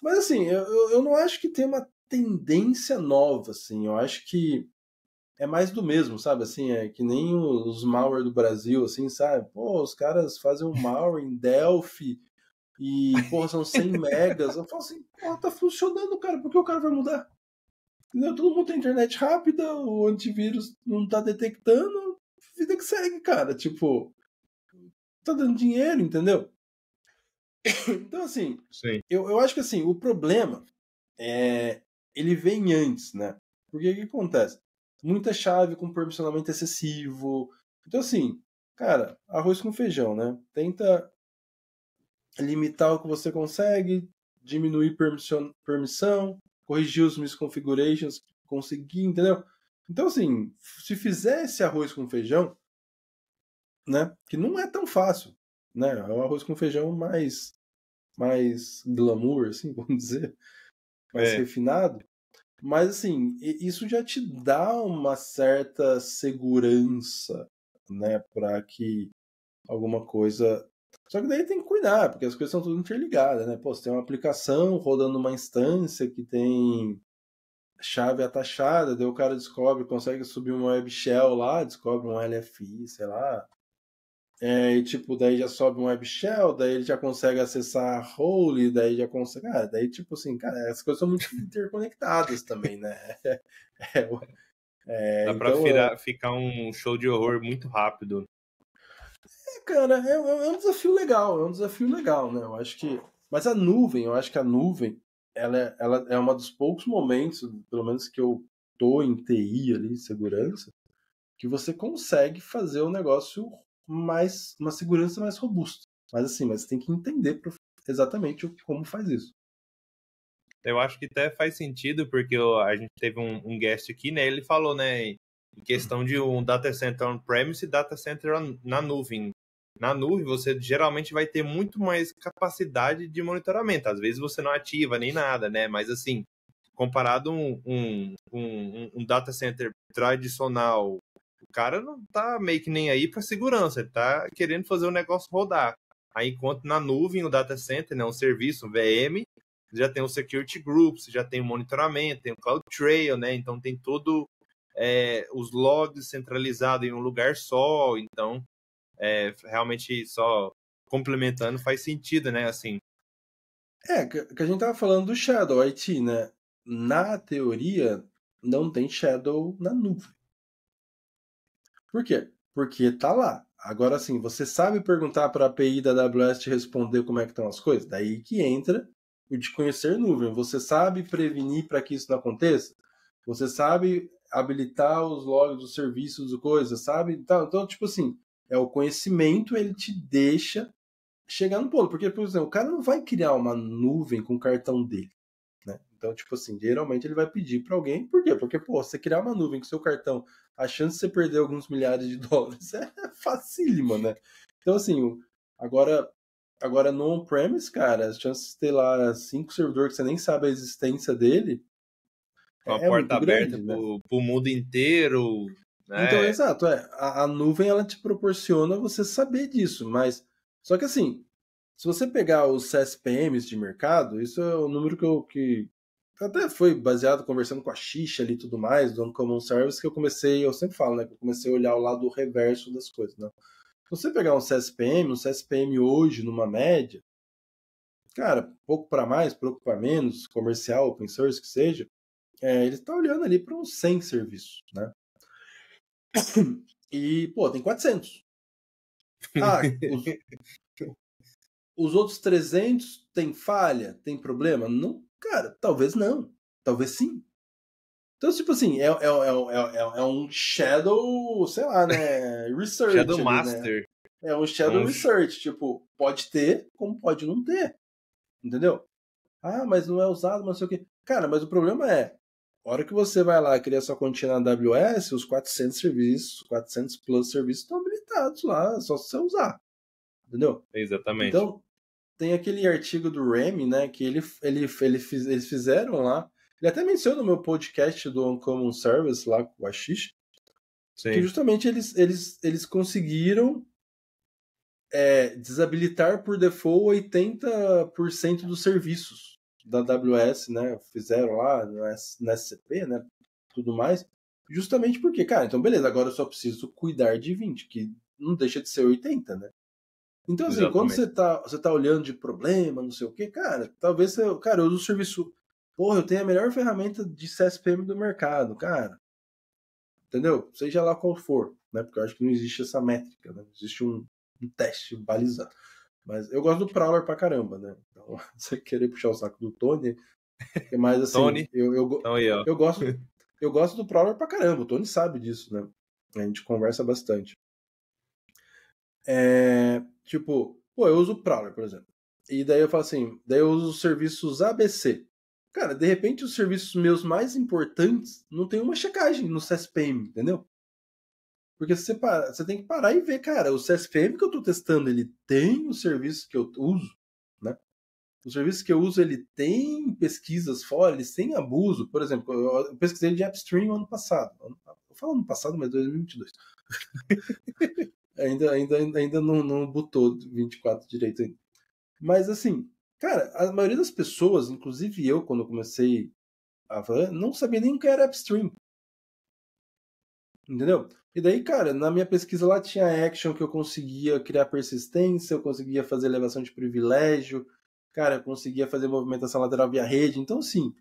Mas assim, eu não acho que tem uma tendência nova, assim. Eu acho que é mais do mesmo, sabe? Assim, é que nem os malware do Brasil, assim, sabe? Pô, os caras fazem um malware em Delphi e, porra, são 100 megas. Eu falo assim, porra, tá funcionando, cara, por que o cara vai mudar? Entendeu? Todo mundo tem internet rápida, o antivírus não tá detectando, vida que segue, cara. Tipo, tá dando dinheiro, entendeu? Então, assim, Sim. eu acho que assim, o problema ele vem antes, né? Porque o que acontece? Muita chave com permissionamento excessivo. Então, assim, cara, arroz com feijão, né? Tenta limitar o que você consegue, diminuir permissão, corrigir os misconfigurations, conseguir, entendeu? Então, assim, se fizer esse arroz com feijão, né? Que não é tão fácil, né? É um arroz com feijão mais glamour, assim, vamos dizer, mais É. refinado. Mas, assim, isso já te dá uma certa segurança, né? Para que alguma coisa. Só que daí tem que cuidar, porque as coisas são tudo interligadas, né? Pô, você tem uma aplicação rodando numa instância que tem chave atachada, daí o cara descobre, consegue subir uma web shell lá, descobre um LFI, sei lá. E tipo, daí já sobe um web shell, daí ele já consegue acessar a role, daí já consegue. Daí tipo assim, cara, as coisas são muito interconectadas também, né? Dá pra Então, ficar um show de horror muito rápido. cara, é um desafio legal, é um desafio legal, né? Eu acho que. Mas a nuvem, eu acho que a nuvem, ela é uma dos poucos momentos, pelo menos que eu tô em TI ali, segurança, que você consegue fazer o negócio mais, uma segurança mais robusta. Mas assim, mas você tem que entender exatamente como faz isso. Eu acho que até faz sentido, porque a gente teve um guest aqui, né? Ele falou, né? Em questão de um data center on-premise e data center na nuvem. Na nuvem, você geralmente vai ter muito mais capacidade de monitoramento. Às vezes você não ativa nem nada, né? Mas assim, comparado um data center tradicional, o cara não tá meio que nem aí para segurança, ele tá querendo fazer o negócio rodar. Aí, enquanto na nuvem, o data center, né, um serviço, um VM, já tem o security groups, já tem o monitoramento, tem o CloudTrail, né? Então tem todo os logs centralizados em um lugar só. Então realmente só complementando faz sentido, né? Assim. Que a gente tava falando do Shadow IT, né? Na teoria, não tem Shadow na nuvem. Por quê? Porque tá lá. Agora sim, você sabe perguntar para a API da AWS te responder como é que estão as coisas? Daí que entra o de conhecer nuvem. Você sabe prevenir para que isso não aconteça? Você sabe habilitar os logs dos serviços, coisas, sabe? Então, tipo assim, o conhecimento, ele te deixa chegar no ponto. Porque, por exemplo, o cara não vai criar uma nuvem com o cartão dele. Né? Então, tipo assim, geralmente ele vai pedir para alguém. Por quê? Porque, pô, você criar uma nuvem com seu cartão, a chance de você perder alguns milhares de dólares é facílima, né? Então, assim, agora no on-premise, cara, as chances de ter lá 5 servidores que você nem sabe a existência dele Com a é porta muito aberta grande, para né? o mundo inteiro, Então, né? exato, a nuvem ela te proporciona você saber disso, mas só que assim, se você pegar os CSPMs de mercado, isso é o número que até foi baseado conversando com a Xixa ali e tudo mais, do Uncommon Service, que eu sempre falo, né, que eu comecei a olhar o lado reverso das coisas, né? Se você pegar um CSPM hoje numa média, cara, pouco para mais, pouco para menos, comercial, open source que seja, ele está olhando ali para uns 100 serviços, né? E, pô, tem 400. Ah, os outros 300 tem falha, tem problema? Não, cara, talvez não. Talvez sim. Então, tipo assim, é um shadow, sei lá, né? Shadow Research ali, né? Master. É um É shadow um research. Tipo, pode ter, como pode não ter. Entendeu? Ah, mas não é usado, mas não sei o quê. Cara, mas o problema é, a hora que você vai lá criar sua continha na AWS, os 400 serviços, 400 plus serviços estão habilitados lá, é só você usar. Entendeu? Exatamente. Então, tem aquele artigo do Remy, né, que eles fizeram lá. Ele até menciona no meu podcast do Uncommon Service lá com o Ashish, que Sim. justamente eles conseguiram desabilitar por default 80% dos serviços da AWS, né? Fizeram lá no SCP, né? Tudo mais. Justamente porque, cara, então beleza, agora eu só preciso cuidar de 20, que não deixa de ser 80, né? Então, assim, quando Exatamente. você tá olhando de problema, não sei o quê, cara, talvez você. Cara, eu uso o serviço. Porra, eu tenho a melhor ferramenta de CSPM do mercado, cara. Entendeu? Seja lá qual for, né? Porque eu acho que não existe essa métrica, né? Não existe um teste balizado. Mas eu gosto do Prowler pra caramba, né? Então, você querer puxar o saco do Tony, é mais assim, Tony, então aí, ó. eu gosto do Prowler pra caramba. O Tony sabe disso, né? A gente conversa bastante. Tipo, pô, eu uso o Prowler, por exemplo. E daí eu falo assim, daí eu uso os serviços ABC. Cara, de repente os serviços meus mais importantes não tem uma checagem no CSPM, entendeu? Porque você tem que parar e ver, cara, o CSPM que eu estou testando, ele tem os serviços que eu uso, né? Os serviços que eu uso, ele tem pesquisas fora, eles têm abuso. Por exemplo, eu pesquisei de AppStream ano passado. Eu falo ano passado, mas 2022. ainda não botou 24 direito ainda. Mas assim, cara, a maioria das pessoas, inclusive eu, quando eu comecei a falar, não sabia nem o que era AppStream. Entendeu? E daí, cara, na minha pesquisa lá tinha action que eu conseguia criar persistência, eu conseguia fazer elevação de privilégio, cara, eu conseguia fazer movimentação lateral via rede. Então, assim,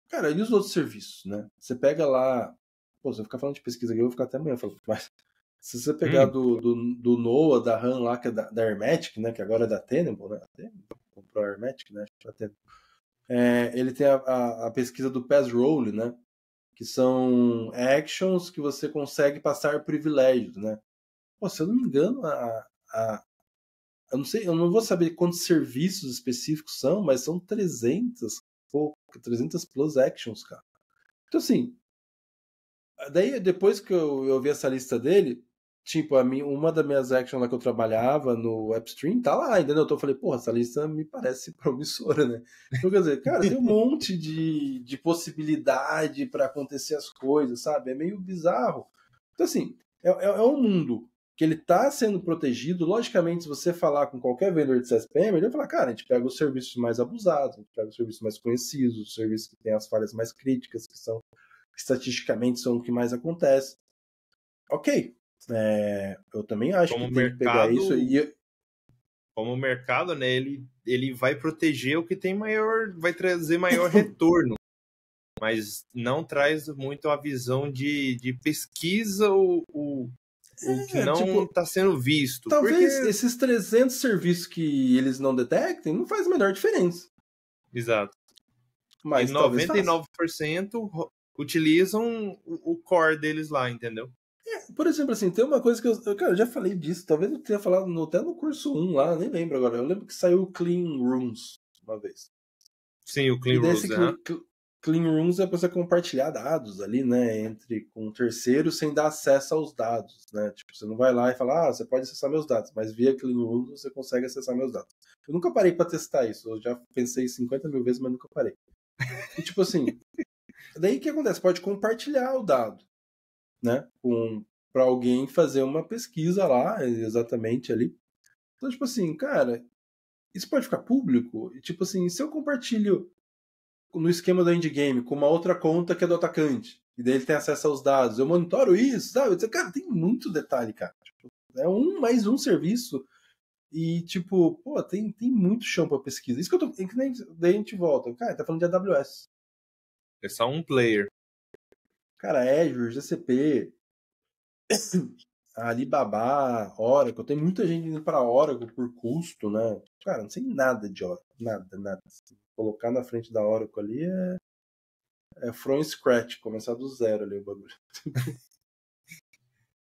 cara, e os outros serviços, né? Você pega lá. Pô, se eu ficar falando de pesquisa aqui, eu vou ficar até amanhã falando. Mas se você pegar do NOAA, da RAM lá, que é da Hermetic, né? Que agora é da Tenable, né? Até comprou a Hermetic, né? Acho que é da Tenable. Ele tem a pesquisa do Pass Roll, né? Que são actions que você consegue passar privilégios, né? Pô, se eu não me engano, eu não sei, eu não vou saber quantos serviços específicos são, mas são 300 plus actions, cara. Então, assim, daí depois que eu vi essa lista dele, tipo, uma das minhas actions lá que eu trabalhava no AppStream tá lá, entendeu? Então eu falei, porra, essa lista me parece promissora, né? Então, quer dizer, cara, tem um monte de possibilidade para acontecer as coisas, sabe? É meio bizarro. Então, assim, é um mundo que ele tá sendo protegido. Logicamente, se você falar com qualquer vendedor de CSPM, ele vai falar, cara, a gente pega os serviços mais abusados, a gente pega os serviços mais conhecidos, os serviços que têm as falhas mais críticas, que são estatisticamente são o que mais acontece. Ok. Eu também acho Como que tem que pegar isso e... Como o mercado, né, ele vai proteger o que tem maior, vai trazer maior retorno, mas não traz muito a visão de pesquisa o que não está sendo visto. Talvez Porque... esses 300 serviços que eles não detectem não faz a menor diferença. Exato. Mas e talvez 99% utilizam o core deles lá, entendeu? Por exemplo, assim, tem uma coisa que eu já falei disso, talvez eu tenha falado até no curso 1 lá, nem lembro agora. Eu lembro que saiu o Clean Rooms uma vez. Sim, o Clean E desse Rooms, Clean Rooms é pra você compartilhar dados ali, né, com terceiros sem dar acesso aos dados, né? Tipo, você não vai lá e fala, você pode acessar meus dados, mas via Clean Rooms você consegue acessar meus dados. Eu nunca parei pra testar isso, eu já pensei 50 mil vezes, mas nunca parei. E tipo assim, daí o que acontece? Pode compartilhar o dado, né, para alguém fazer uma pesquisa lá, exatamente ali. Então, tipo assim, cara, isso pode ficar público? E, tipo assim, se eu compartilho no esquema do endgame com uma outra conta que é do atacante, e daí ele tem acesso aos dados, eu monitoro isso, sabe? Cara, tem muito detalhe, cara. Tipo, é mais um serviço e, tipo, pô, tem muito chão pra pesquisa. Isso que eu tô... Que nem, daí a gente volta. Cara, tá falando de AWS. É só um player. Cara, Azure, GCP, Alibaba, Oracle, tem muita gente indo para Oracle por custo, né? Cara, não sei nada de Oracle, nada. Colocar na frente da Oracle ali é from scratch, começar do zero ali o bagulho.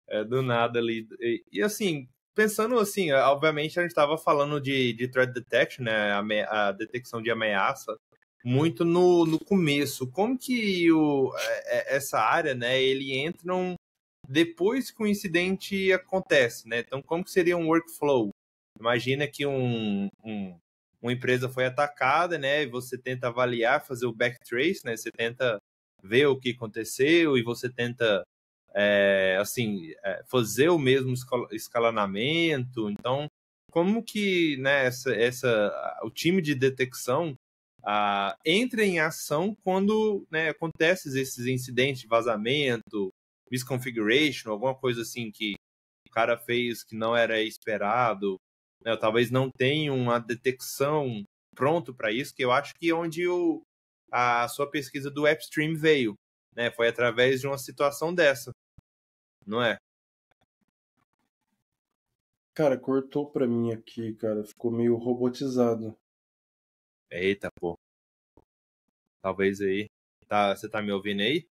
É do nada ali. E assim, pensando assim, obviamente a gente estava falando de threat detection, né? A detecção de ameaça, muito no começo. Como que essa área, né, ele entram depois que o incidente acontece, né? Então, como que seria um workflow? Imagina que uma empresa foi atacada, né? E você tenta avaliar, fazer o backtrace, né? Você tenta ver o que aconteceu e você tenta fazer o mesmo escalonamento. Então, como que, né, o time de detecção entra em ação quando, né, acontecem esses incidentes de vazamento, misconfiguration, alguma coisa assim que o cara fez que não era esperado, né, ou talvez não tenha uma detecção pronto para isso, que eu acho que é onde a sua pesquisa do AppStream veio, né, foi através de uma situação dessa, não é? Cara, cortou pra mim aqui, cara. Ficou meio robotizado. Eita, pô. Talvez aí. Você tá me ouvindo aí?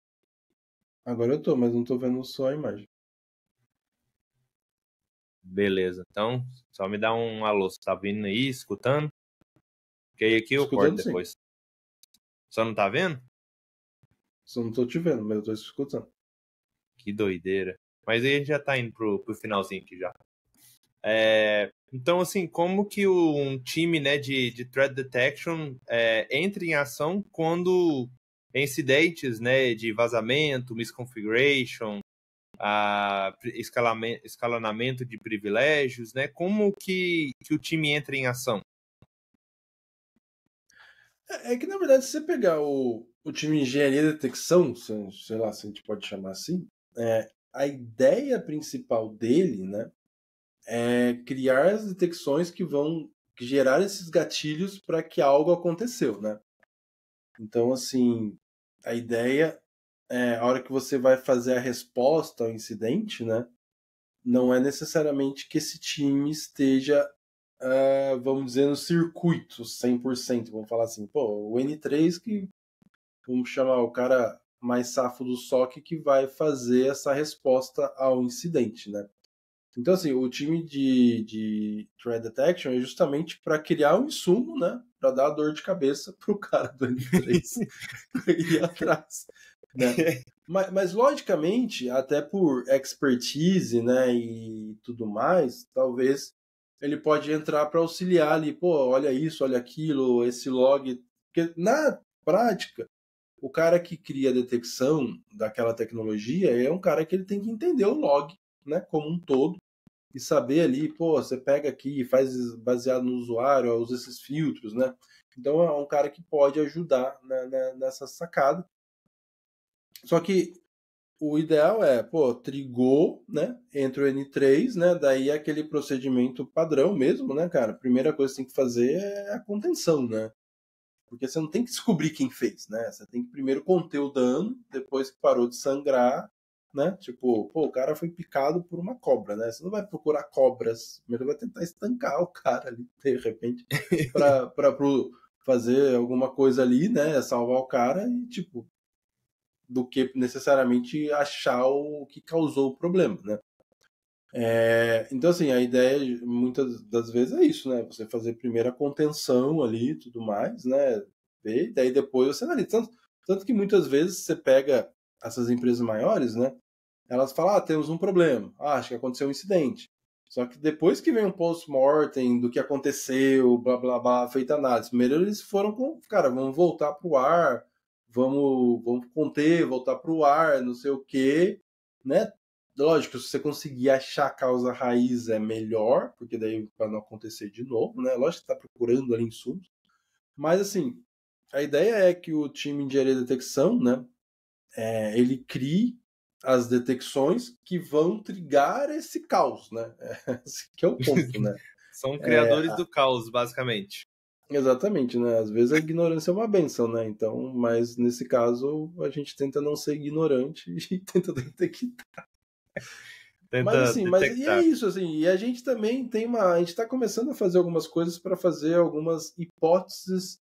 Agora eu tô, mas não tô vendo só a imagem. Beleza. Então, só me dá um alô. Você tá vindo aí, escutando? Porque aí aqui eu corto Escutando sim. depois. Só não tá vendo? Só não tô te vendo, mas eu tô escutando. Que doideira. Mas aí a gente já tá indo pro finalzinho aqui já. Então, assim, como que um time, né, de threat detection entra em ação quando incidentes, né, de vazamento, misconfiguration, escalonamento de privilégios, né? Como que o time entra em ação? É que, na verdade, se você pegar o time de engenharia de detecção, sei lá se a gente pode chamar assim, a ideia principal dele, né, é criar as detecções que vão gerar esses gatilhos para que algo aconteceu, né? Então, assim, a ideia é a hora que você vai fazer a resposta ao incidente, né? Não é necessariamente que esse time esteja, vamos dizer, no circuito 100%, vamos falar assim, pô, o N3 que, vamos chamar o cara mais safo do SOC que vai fazer essa resposta ao incidente, né? Então, assim, o time de Threat Detection é justamente para criar um insumo, né? Para dar dor de cabeça pro cara do N3 ir atrás, né? Mas, logicamente, até por expertise, né, e tudo mais, talvez ele pode entrar para auxiliar ali, pô, olha isso, olha aquilo, esse log. Porque, na prática, o cara que cria a detecção daquela tecnologia é um cara que ele tem que entender o log, né, como um todo, e saber ali, pô, você pega aqui e faz baseado no usuário, usa esses filtros, né? Então é um cara que pode ajudar nessa sacada. Só que o ideal é, trigou, né? Entra o N3, né? Daí é aquele procedimento padrão mesmo, né, cara? A primeira coisa que você tem que fazer é a contenção, né? Porque você não tem que descobrir quem fez, né? Você tem que primeiro conter o dano, depois que parou de sangrar, né? Tipo, o cara foi picado por uma cobra, né? Você não vai procurar cobras, primeiro vai tentar estancar o cara ali, de repente, pra fazer alguma coisa ali, né? Salvar o cara e, tipo, do que necessariamente achar o que causou o problema, né? Então, assim, a ideia muitas das vezes é isso, né? Você fazer primeiro a contenção ali e tudo mais, né? Ver, daí depois você analisa. Tanto que muitas vezes você pega essas empresas maiores, né? Elas falam, temos um problema. Acho que aconteceu um incidente. Só que depois que vem um post-mortem do que aconteceu, blá, blá, blá, feita análise. Primeiro eles foram com, cara, vamos voltar pro ar, vamos conter, voltar pro ar, não sei o quê, né? Lógico, se você conseguir achar a causa raiz é melhor, porque daí para não acontecer de novo, né? Lógico que está procurando ali insumos. Mas assim, a ideia é que o time de engenharia de detecção, né? Ele crie as detecções que vão trigar esse caos, né? Esse que é o ponto, né? São criadores do caos, basicamente. Exatamente, né? Às vezes a ignorância é uma benção, né? Então, mas nesse caso a gente tenta não ser ignorante e tenta detectar. Mas assim, e é isso, assim, e a gente também a gente está começando a fazer algumas coisas para fazer algumas hipóteses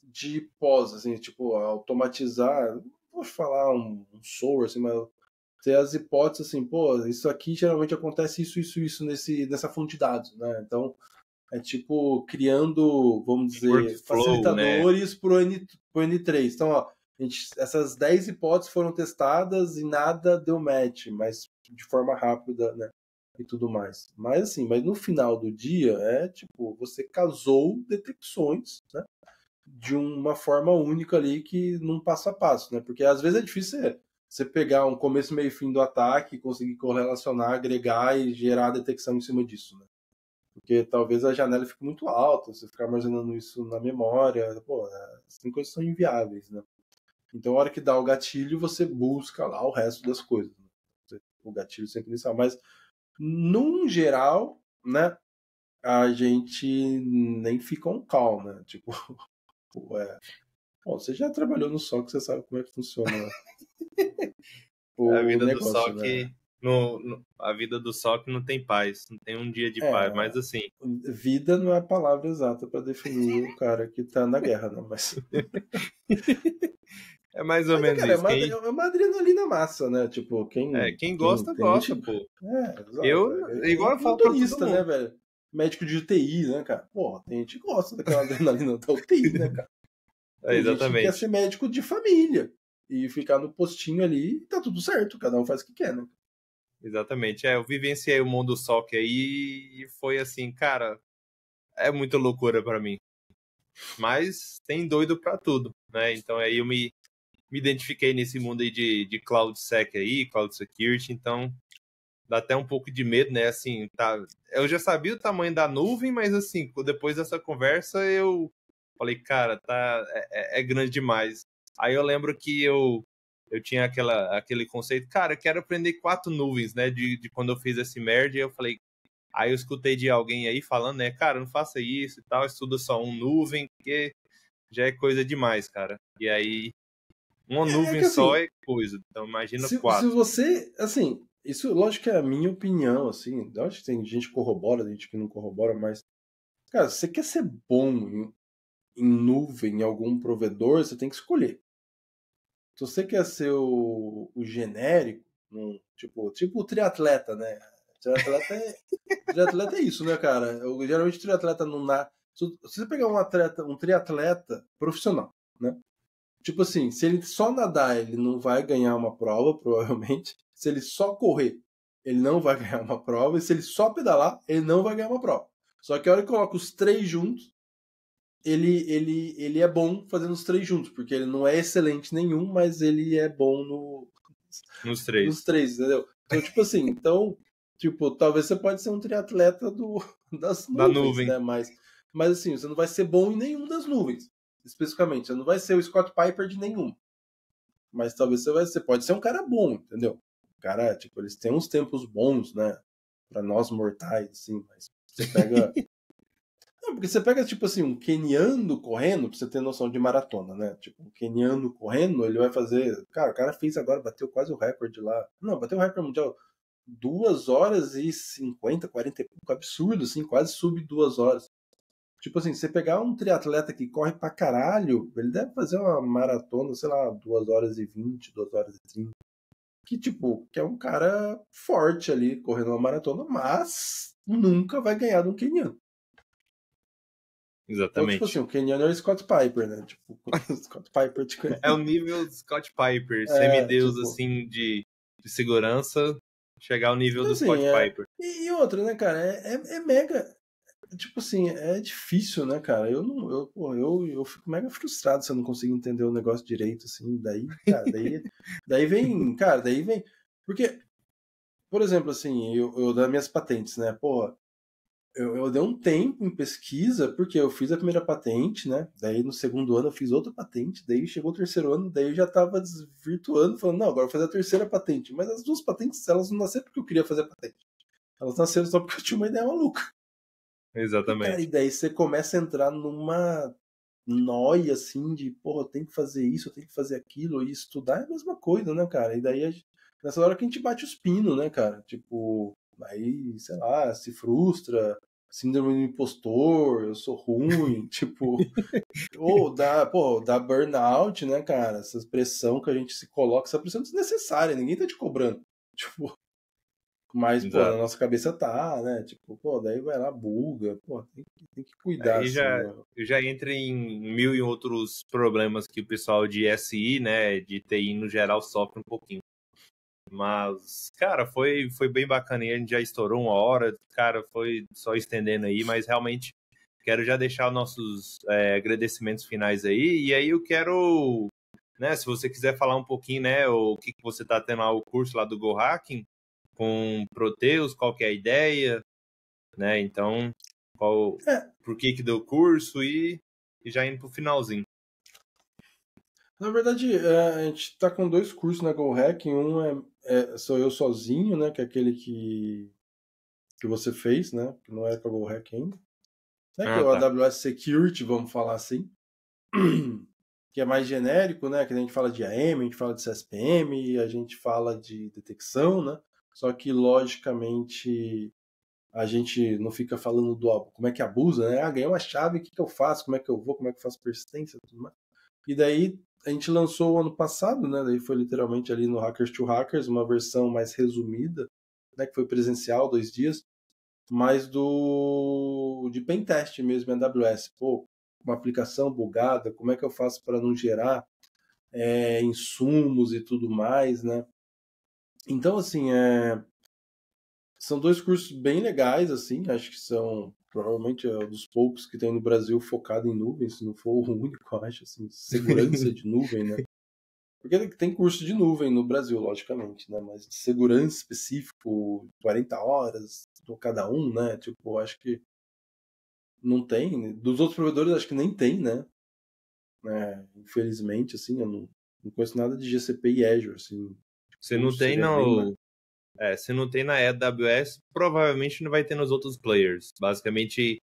de pós, assim, tipo, automatizar, não vou falar um source, assim, mas ter as hipóteses assim, isso aqui geralmente acontece isso nessa fonte de dados, né? Então, é tipo criando, vamos dizer, workflow, facilitadores, né, pro N3. Então, ó, essas 10 hipóteses foram testadas e nada deu match, mas de forma rápida, né? E tudo mais. Mas assim, no final do dia tipo, você casou detecções, né? De uma forma única ali que num passo a passo, né? Porque às vezes é difícil você pegar um começo, meio e fim do ataque, conseguir correlacionar, agregar e gerar a detecção em cima disso, né? Porque talvez a janela fique muito alta, você ficar armazenando isso na memória, tem coisas que são inviáveis, né? Então, a hora que dá o gatilho, você busca lá o resto das coisas. Né? O gatilho sempre inicial. Mas, num geral, né, a gente nem fica on call, né? Tipo, você já trabalhou no SOC, você sabe como é que funciona a vida negócio, do SOC, né? A vida do SOC não tem paz, não tem um dia de paz, mas assim... Vida não é a palavra exata para definir o cara que tá na guerra, não, mas... É mais ou menos cara, isso. É uma adrenalina massa, né? Tipo, quem gosta, gosta, pô. Exato. Igual eu falo pra todo mundo. Né, velho? Médico de UTI, né, cara? Tem gente que gosta daquela adrenalina da UTI, né, cara? Tem gente que quer ser médico de família e ficar no postinho ali e tá tudo certo, cada um faz o que quer, né? Exatamente. Eu vivenciei o mundo SOC aí e foi assim, cara, é muita loucura pra mim. Mas tem doido pra tudo, né? Então aí eu me identifiquei nesse mundo aí de CloudSec aí, Cloud Security, então dá até um pouco de medo, né? Assim, tá. Eu já sabia o tamanho da nuvem, mas assim, depois dessa conversa eu falei, cara, é grande demais. Aí eu lembro que eu tinha aquele conceito, cara, eu quero aprender 4 nuvens, né? De quando eu fiz esse merge, eu falei, aí eu escutei de alguém aí falando, né, cara, não faça isso e tal, estuda só um nuvem, porque já é coisa demais, cara. E aí, uma nuvem só assim, é coisa, então imagina se 4. você, assim, isso lógico que é a minha opinião, assim, eu acho que tem gente que corrobora, tem gente que não corrobora, mas, cara, se você quer ser bom em nuvem, em algum provedor, você tem que escolher. Se você quer ser o genérico, tipo o triatleta, né? Triatleta é isso, né, cara? Geralmente o triatleta não dá. Se você pegar um triatleta profissional, né? Tipo assim, se ele só nadar, ele não vai ganhar uma prova, provavelmente. Se ele só correr, ele não vai ganhar uma prova. E se ele só pedalar, ele não vai ganhar uma prova. Só que a hora que coloca os três juntos, ele é bom fazendo os três juntos, porque ele não é excelente nenhum, mas ele é bom Nos três. Entendeu? Então, tipo assim, talvez você pode ser um triatleta das nuvens, da nuvem, né? Mas assim, você não vai ser bom em nenhum das nuvens, especificamente. Você não vai ser o Scott Piper de nenhum. Mas talvez você pode ser um cara bom, entendeu? O cara, tipo, eles têm uns tempos bons, né? Pra nós mortais, assim, mas você pega... Não, porque você pega, tipo assim, um queniano correndo, pra você ter noção de maratona, né? Tipo, um queniano correndo, ele vai fazer... Cara, o cara fez agora, bateu quase o recorde lá. Não, bateu o recorde mundial. 2 horas e 50, 40 e pouco, absurdo, assim, quase sub 2 horas. Tipo assim, você pegar um triatleta que corre pra caralho, ele deve fazer uma maratona, sei lá, 2 horas e 20, 2 horas e 30. Que, tipo, que é um cara forte ali, correndo uma maratona, mas nunca vai ganhar de um queniano. Então, tipo assim, Exatamente. o queniano é o Scott Piper, né? Tipo, o Scott Piper te conhece. É o nível do Scott Piper, É, semideus, tipo... assim, de segurança, chegar ao nível Então, do assim, Scott Piper. e outra, né, cara? É mega... Tipo assim, é difícil, né, cara? Eu não, pô, eu fico mega frustrado se eu não consigo entender o negócio direito, assim. Daí, cara, daí vem, cara, daí vem. Porque, por exemplo, assim, eu das minhas patentes, né? Pô, eu dei um tempo em pesquisa, porque eu fiz a primeira patente, né? Daí no segundo ano eu fiz outra patente, daí chegou o terceiro ano, daí eu já tava desvirtuando, falando, não, agora eu vou fazer a terceira patente. Mas as duas patentes, elas não nasceram porque eu queria fazer a patente. Elas nasceram só porque eu tinha uma ideia maluca. E, cara, e Exatamente. daí você começa a entrar numa noia, assim, de, porra, eu tenho que fazer isso, eu tenho que fazer aquilo, e estudar é a mesma coisa, né, cara? E daí, nessa hora que a gente bate os pinos, né, cara? Tipo, aí, sei lá, se frustra, síndrome do impostor, eu sou ruim, tipo, ou dá burnout, né, cara? Essa pressão que a gente se coloca, essa pressão desnecessária, ninguém tá te cobrando. Tipo, mas, pô, na Exato. nossa cabeça tá, né? Tipo, pô, daí vai lá, buga. Pô, tem que cuidar, Aí assim, já, né? já entra em mil e outros problemas que o pessoal de SI, né, de TI no geral, sofre um pouquinho. Mas, cara, foi bem bacana e a gente já estourou 1 hora, cara, foi só estendendo aí, mas realmente quero já deixar nossos agradecimentos finais aí, e aí eu quero, né, se você quiser falar um pouquinho, né, o que você tá tendo lá, o curso lá do Go Hacking, com Proteus, qual que é a ideia, né, então, É, por que deu o curso e já indo pro finalzinho. na verdade, a gente tá com 2 cursos na Go Hacking. Um sou eu sozinho, né? Que é aquele que você fez, né? Que não era com a Go Hacking ainda. Né, que é Ah, o tá. AWS Security, vamos falar assim. Que é mais genérico, né? Que a gente fala de AM, a gente fala de CSPM, a gente fala de detecção, né? Só que, logicamente, a gente não fica falando como é que abusa, né? Ah, ganhei uma chave, o que eu faço? Como é que eu vou? Como é que eu faço persistência? Tudo mais. E daí a gente lançou o ano passado, né? Daí foi literalmente ali no Hackers to Hackers, uma versão mais resumida, né? Que foi presencial, 2 dias, mas de pentest mesmo, em AWS. Pô, uma aplicação bugada, como é que eu faço para não gerar insumos e tudo mais, né? Então, assim, são 2 cursos bem legais, assim, acho que são provavelmente um dos poucos que tem no Brasil focado em nuvem, se não for o único, eu acho, assim, segurança de nuvem, né? Porque tem curso de nuvem no Brasil, logicamente, né? Mas de segurança específico, 40 horas, cada um, né? Tipo, acho que não tem. Dos outros provedores, acho que nem tem, né? Infelizmente, assim, eu não conheço nada de GCP e Azure, assim. Você não Curso tem seria bem mais. se não tem na AWS, provavelmente não vai ter nos outros players. Basicamente,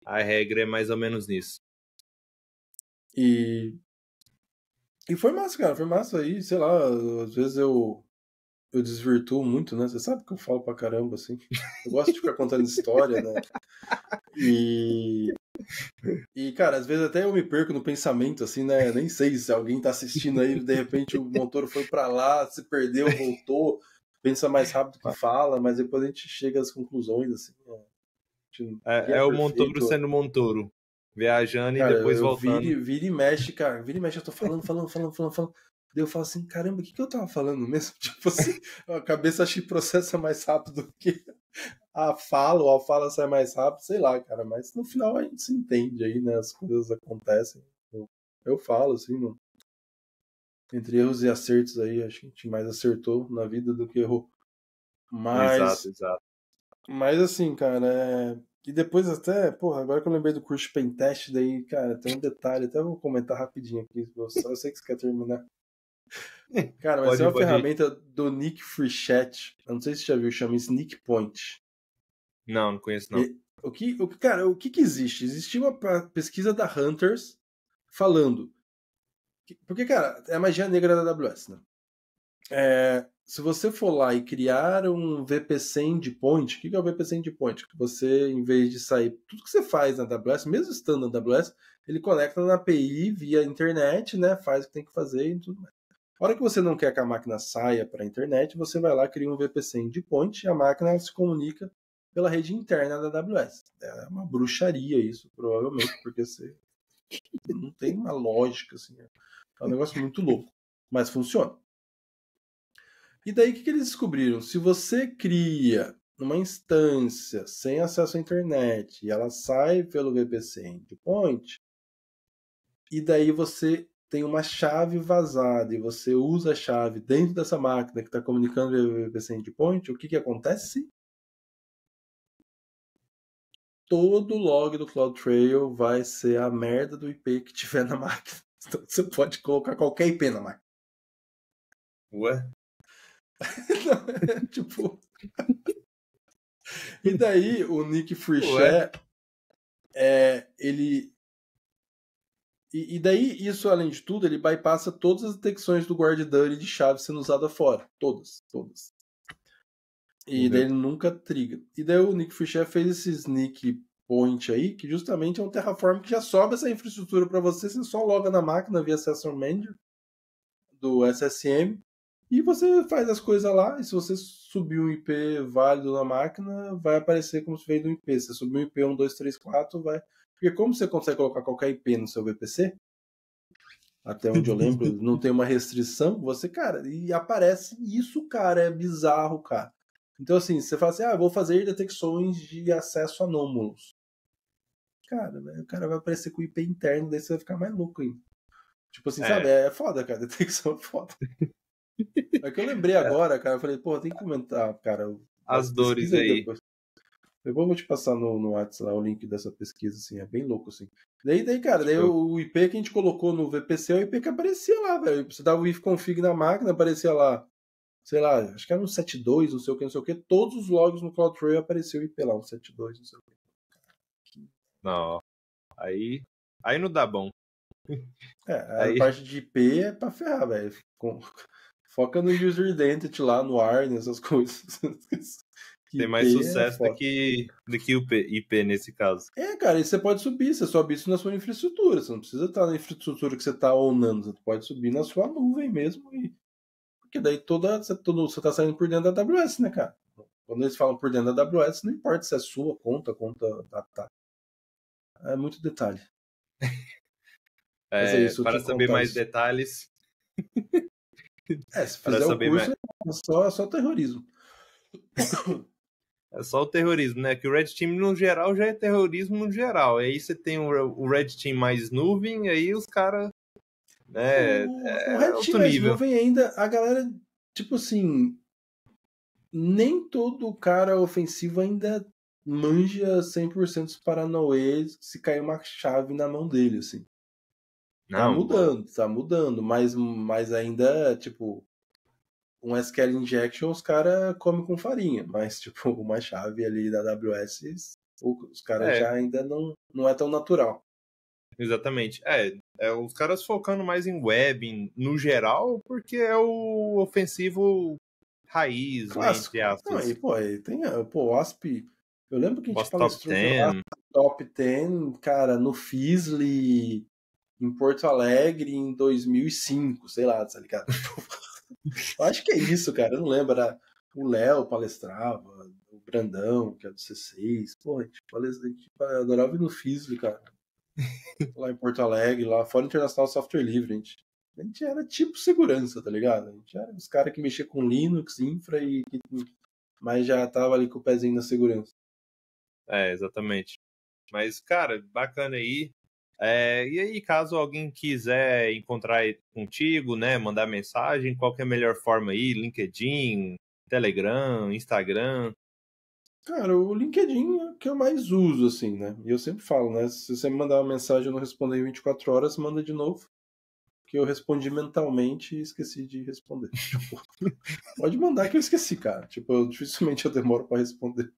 a regra é mais ou menos nisso. E, e foi massa, cara, foi massa aí, sei lá, às vezes eu desvirtuo muito, né? Você sabe que eu falo pra caramba, assim. Eu gosto de ficar contando história, né? E, cara, às vezes até eu me perco no pensamento, assim, né? Nem sei se alguém tá assistindo aí, de repente o motor foi pra lá, se perdeu, voltou, pensa mais rápido que fala, mas depois a gente chega às conclusões, assim. Né? Ninguém é É o Montoro perfeito. sendo Montoro, viajando e Cara, depois eu voltando. vira e mexe, cara. Vira e mexe, eu tô falando. Daí eu falo assim, caramba, o que eu tava falando mesmo? Tipo assim, a cabeça acho que processa mais rápido do que a fala, ou a fala sai mais rápido, sei lá, cara. Mas no final a gente se entende aí, né? As coisas acontecem. Eu falo, assim, entre erros e acertos aí, acho que a gente mais acertou na vida do que errou. Exato, Mas, exato. assim, cara, e depois até, porra, agora que eu lembrei do curso de Pentest, daí, cara, tem um detalhe, até vou comentar rapidinho aqui, eu sei que você quer terminar. Cara, mas tem uma ferramenta do Nick Frichet, eu não sei se você já viu, chama Sneak Point. Não conheço não. Cara, o que existe? Existiu uma pesquisa da Hunters falando. Porque, cara, é a magia negra da AWS, né? Se você for lá e criar um VPC endpoint, o que é o VPC endpoint? Que você, em vez de sair, tudo que você faz na AWS, mesmo estando na AWS, ele conecta na API via internet, né? Faz o que tem que fazer e tudo mais. A hora que você não quer que a máquina saia para a internet, você vai lá, cria um VPC endpoint e a máquina se comunica pela rede interna da AWS. É uma bruxaria isso, provavelmente, porque você não tem uma lógica, assim. É um negócio muito louco, mas funciona. E daí o que eles descobriram? Se você cria uma instância sem acesso à internet e ela sai pelo VPC endpoint, e daí você tem uma chave vazada e você usa a chave dentro dessa máquina que está comunicando via VPC endpoint, o que acontece? Todo log do CloudTrail vai ser a merda do IP que tiver na máquina. Então você pode colocar qualquer IP na máquina. Ué? Não, tipo... E daí o Nick Frichet, ele... E daí, isso, além de tudo, ele bypassa todas as detecções do guard duty de chave sendo usada fora. Todas. E daí ele nunca triga. E daí o Nick Frichet fez esse sneak point aí, que justamente é um Terraform que já sobe essa infraestrutura para você só loga na máquina via Session Manager do SSM, e você faz as coisas lá, e se você subir um IP válido na máquina, vai aparecer como se veio do IP. Se subir um IP 1234, vai... Porque como você consegue colocar qualquer IP no seu VPC, até onde eu lembro, não tem uma restrição, você, cara, e aparece isso, cara, é bizarro, cara. Então, assim, você fala assim, vou fazer detecções de acesso anômalos. Cara, né, o cara vai aparecer com o IP interno, daí você vai ficar mais louco ainda. Tipo assim, sabe, é foda, cara, detecção é foda. É que eu lembrei agora, cara, eu falei, pô, tem que comentar, cara, as dores aí aí. depois. Depois eu vou te passar no WhatsApp o link dessa pesquisa, assim, é bem louco, assim. Daí cara, o IP que a gente colocou no VPC é o IP que aparecia lá, velho. Você dava o ifconfig na máquina, aparecia lá, sei lá, acho que era um 72, não sei o que, todos os logs no CloudTrail apareceu o IP lá, um 72, não sei o que. Não, aí não dá bom. A parte de IP é pra ferrar, velho. Foca no user identity lá, no AR, nessas coisas. Tem mais sucesso do que o IP nesse caso. Cara, e você pode subir, você sobe isso na sua infraestrutura. Você não precisa estar na infraestrutura que você está onando, você pode subir na sua nuvem mesmo. Porque daí você está saindo por dentro da AWS, né, cara? Quando eles falam por dentro da AWS, não importa se é sua conta tá. É muito detalhe. Mas é isso, para saber mais detalhes. Se fizer o curso, é só terrorismo. É só o terrorismo, né? Que o Red Team, no geral, já é terrorismo no geral. Aí você tem o Red Team mais nuvem, aí os caras... Né, o Red Team mais nuvem ainda, a galera, tipo assim... Nem todo cara ofensivo ainda manja 100% dos paranauês se cair uma chave na mão dele, assim. Tá mudando, mas ainda, tipo... Um SQL Injection os caras comem com farinha, mas, tipo, uma chave ali da AWS, os caras já ainda não é tão natural. Exatamente. Os caras focando mais em web, no geral, porque é o ofensivo raiz, Clássico. né, entre aspas. Aí tem, o OSP, eu lembro que a gente palestrou Top 10, cara, no Fizzly, em Porto Alegre, em 2005, sei lá, tá ligado? Eu acho que é isso, cara. Eu não lembro. Era o Léo palestrava, o Brandão, que é do C6. Pô, a gente adorava ir no Fizzly, cara. Lá em Porto Alegre, lá fora Internacional Software Livre. A gente era tipo segurança, tá ligado? A gente era os caras que mexiam com Linux, infra, mas já tava ali com o pezinho na segurança. Exatamente. Mas, cara, bacana aí. E aí, caso alguém quiser encontrar contigo, né, mandar mensagem, qual que é a melhor forma aí? LinkedIn, Telegram, Instagram? Cara, o LinkedIn é o que eu mais uso, assim, né? E eu sempre falo, né? Se você me mandar uma mensagem e eu não responder em 24 horas, manda de novo. que eu respondi mentalmente e esqueci de responder. Tipo, pode mandar que eu esqueci, cara. Tipo, dificilmente eu demoro pra responder.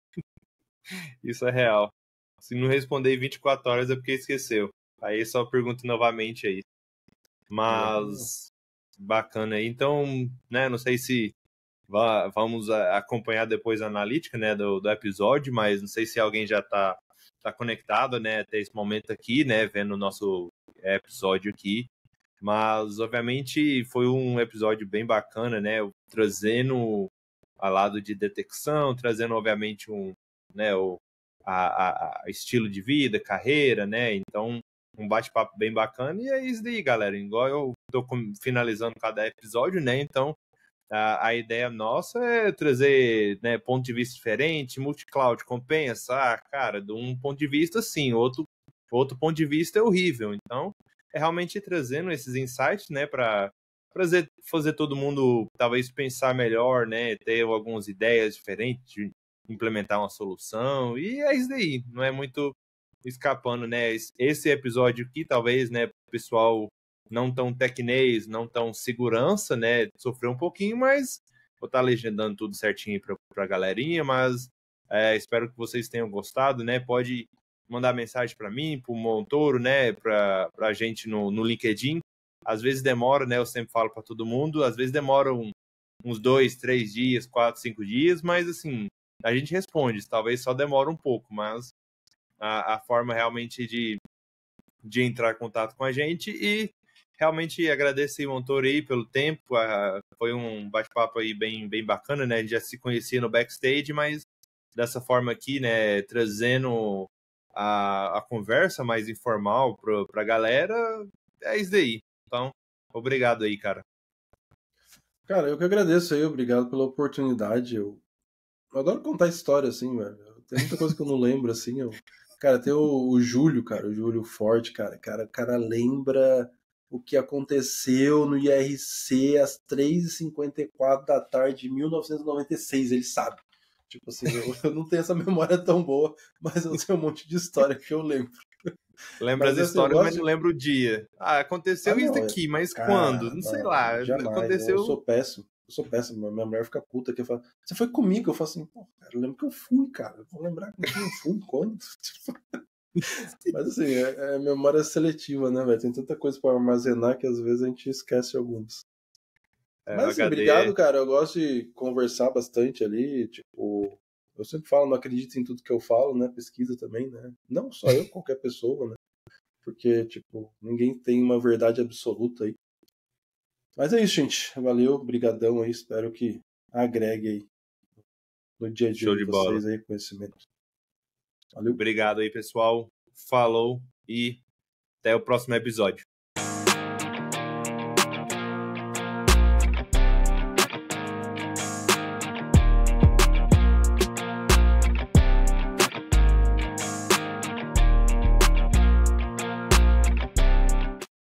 Isso é real. Se não responder em 24 horas é porque esqueceu. Aí só pergunto novamente aí. Mas bacana aí. Então, né, não sei se vamos acompanhar depois a analítica, né, do episódio, mas não sei se alguém já tá conectado, né, até esse momento aqui, né, vendo o nosso episódio aqui. Mas, obviamente, foi um episódio bem bacana, né, trazendo a lado de detecção, trazendo, obviamente, né, a estilo de vida, carreira, né, então um bate-papo bem bacana, e é isso daí, galera, igual eu tô finalizando cada episódio, né, então a ideia nossa é trazer, né, ponto de vista diferente, multi-cloud compensa, cara, de um ponto de vista sim, outro ponto de vista é horrível, então é realmente trazendo esses insights, né, para fazer todo mundo talvez pensar melhor, né, ter algumas ideias diferentes de implementar uma solução, e é isso daí, não é muito escapando, né, esse episódio aqui talvez, né, pessoal não tão tecnês, não tão segurança, né, sofreu um pouquinho, mas vou estar legendando tudo certinho para a galerinha, mas espero que vocês tenham gostado, né, pode mandar mensagem para mim, para o Montoro, né, para a gente no LinkedIn, às vezes demora, né, eu sempre falo para todo mundo, às vezes demora uns 2, 3 dias, 4, 5 dias, mas assim, a gente responde, talvez só demora um pouco, mas a forma realmente de entrar em contato com a gente, e realmente agradeço aí, Montoro, aí pelo tempo, foi um bate-papo aí bem bacana, né, a gente já se conhecia no backstage, mas dessa forma aqui, né, trazendo a conversa mais informal pra galera, é isso daí. Então, obrigado aí, cara. Cara, eu que agradeço aí, obrigado pela oportunidade. Eu adoro contar história, assim, velho. Tem muita coisa que eu não lembro, assim. Cara, tem o Júlio, cara, o Júlio Forte, cara. O cara lembra o que aconteceu no IRC às 3h54 da tarde de 1996, ele sabe. Tipo assim, eu não tenho essa memória tão boa, mas eu tenho um monte de história que eu lembro. Lembra as Mas assim, eu histórias, mas gosto não de... lembro o dia. Ah, aconteceu isso não, daqui, mas quando? cara, Não sei não, lá. jamais. Eu Aconteceu. sou péssimo. Eu sou péssimo. Minha mulher fica puta que eu falo, você foi comigo? Eu falo assim, pô, cara, eu lembro que eu fui, cara. Eu vou lembrar com quem eu fui, quando. Mas assim, é memória seletiva, né, velho? Tem tanta coisa pra armazenar que às vezes a gente esquece algumas. O Mas assim, HD. obrigado, cara. Eu gosto de conversar bastante ali. Tipo, eu sempre falo, não acredito em tudo que eu falo, né? Pesquisa também, né? Não só eu, qualquer pessoa, né? Porque, tipo, ninguém tem uma verdade absoluta aí. Mas é isso, gente. Valeu, brigadão aí. Espero que agregue aí no dia a dia Show de de bola. vocês aí conhecimento. Valeu. Obrigado aí, pessoal. Falou e até o próximo episódio.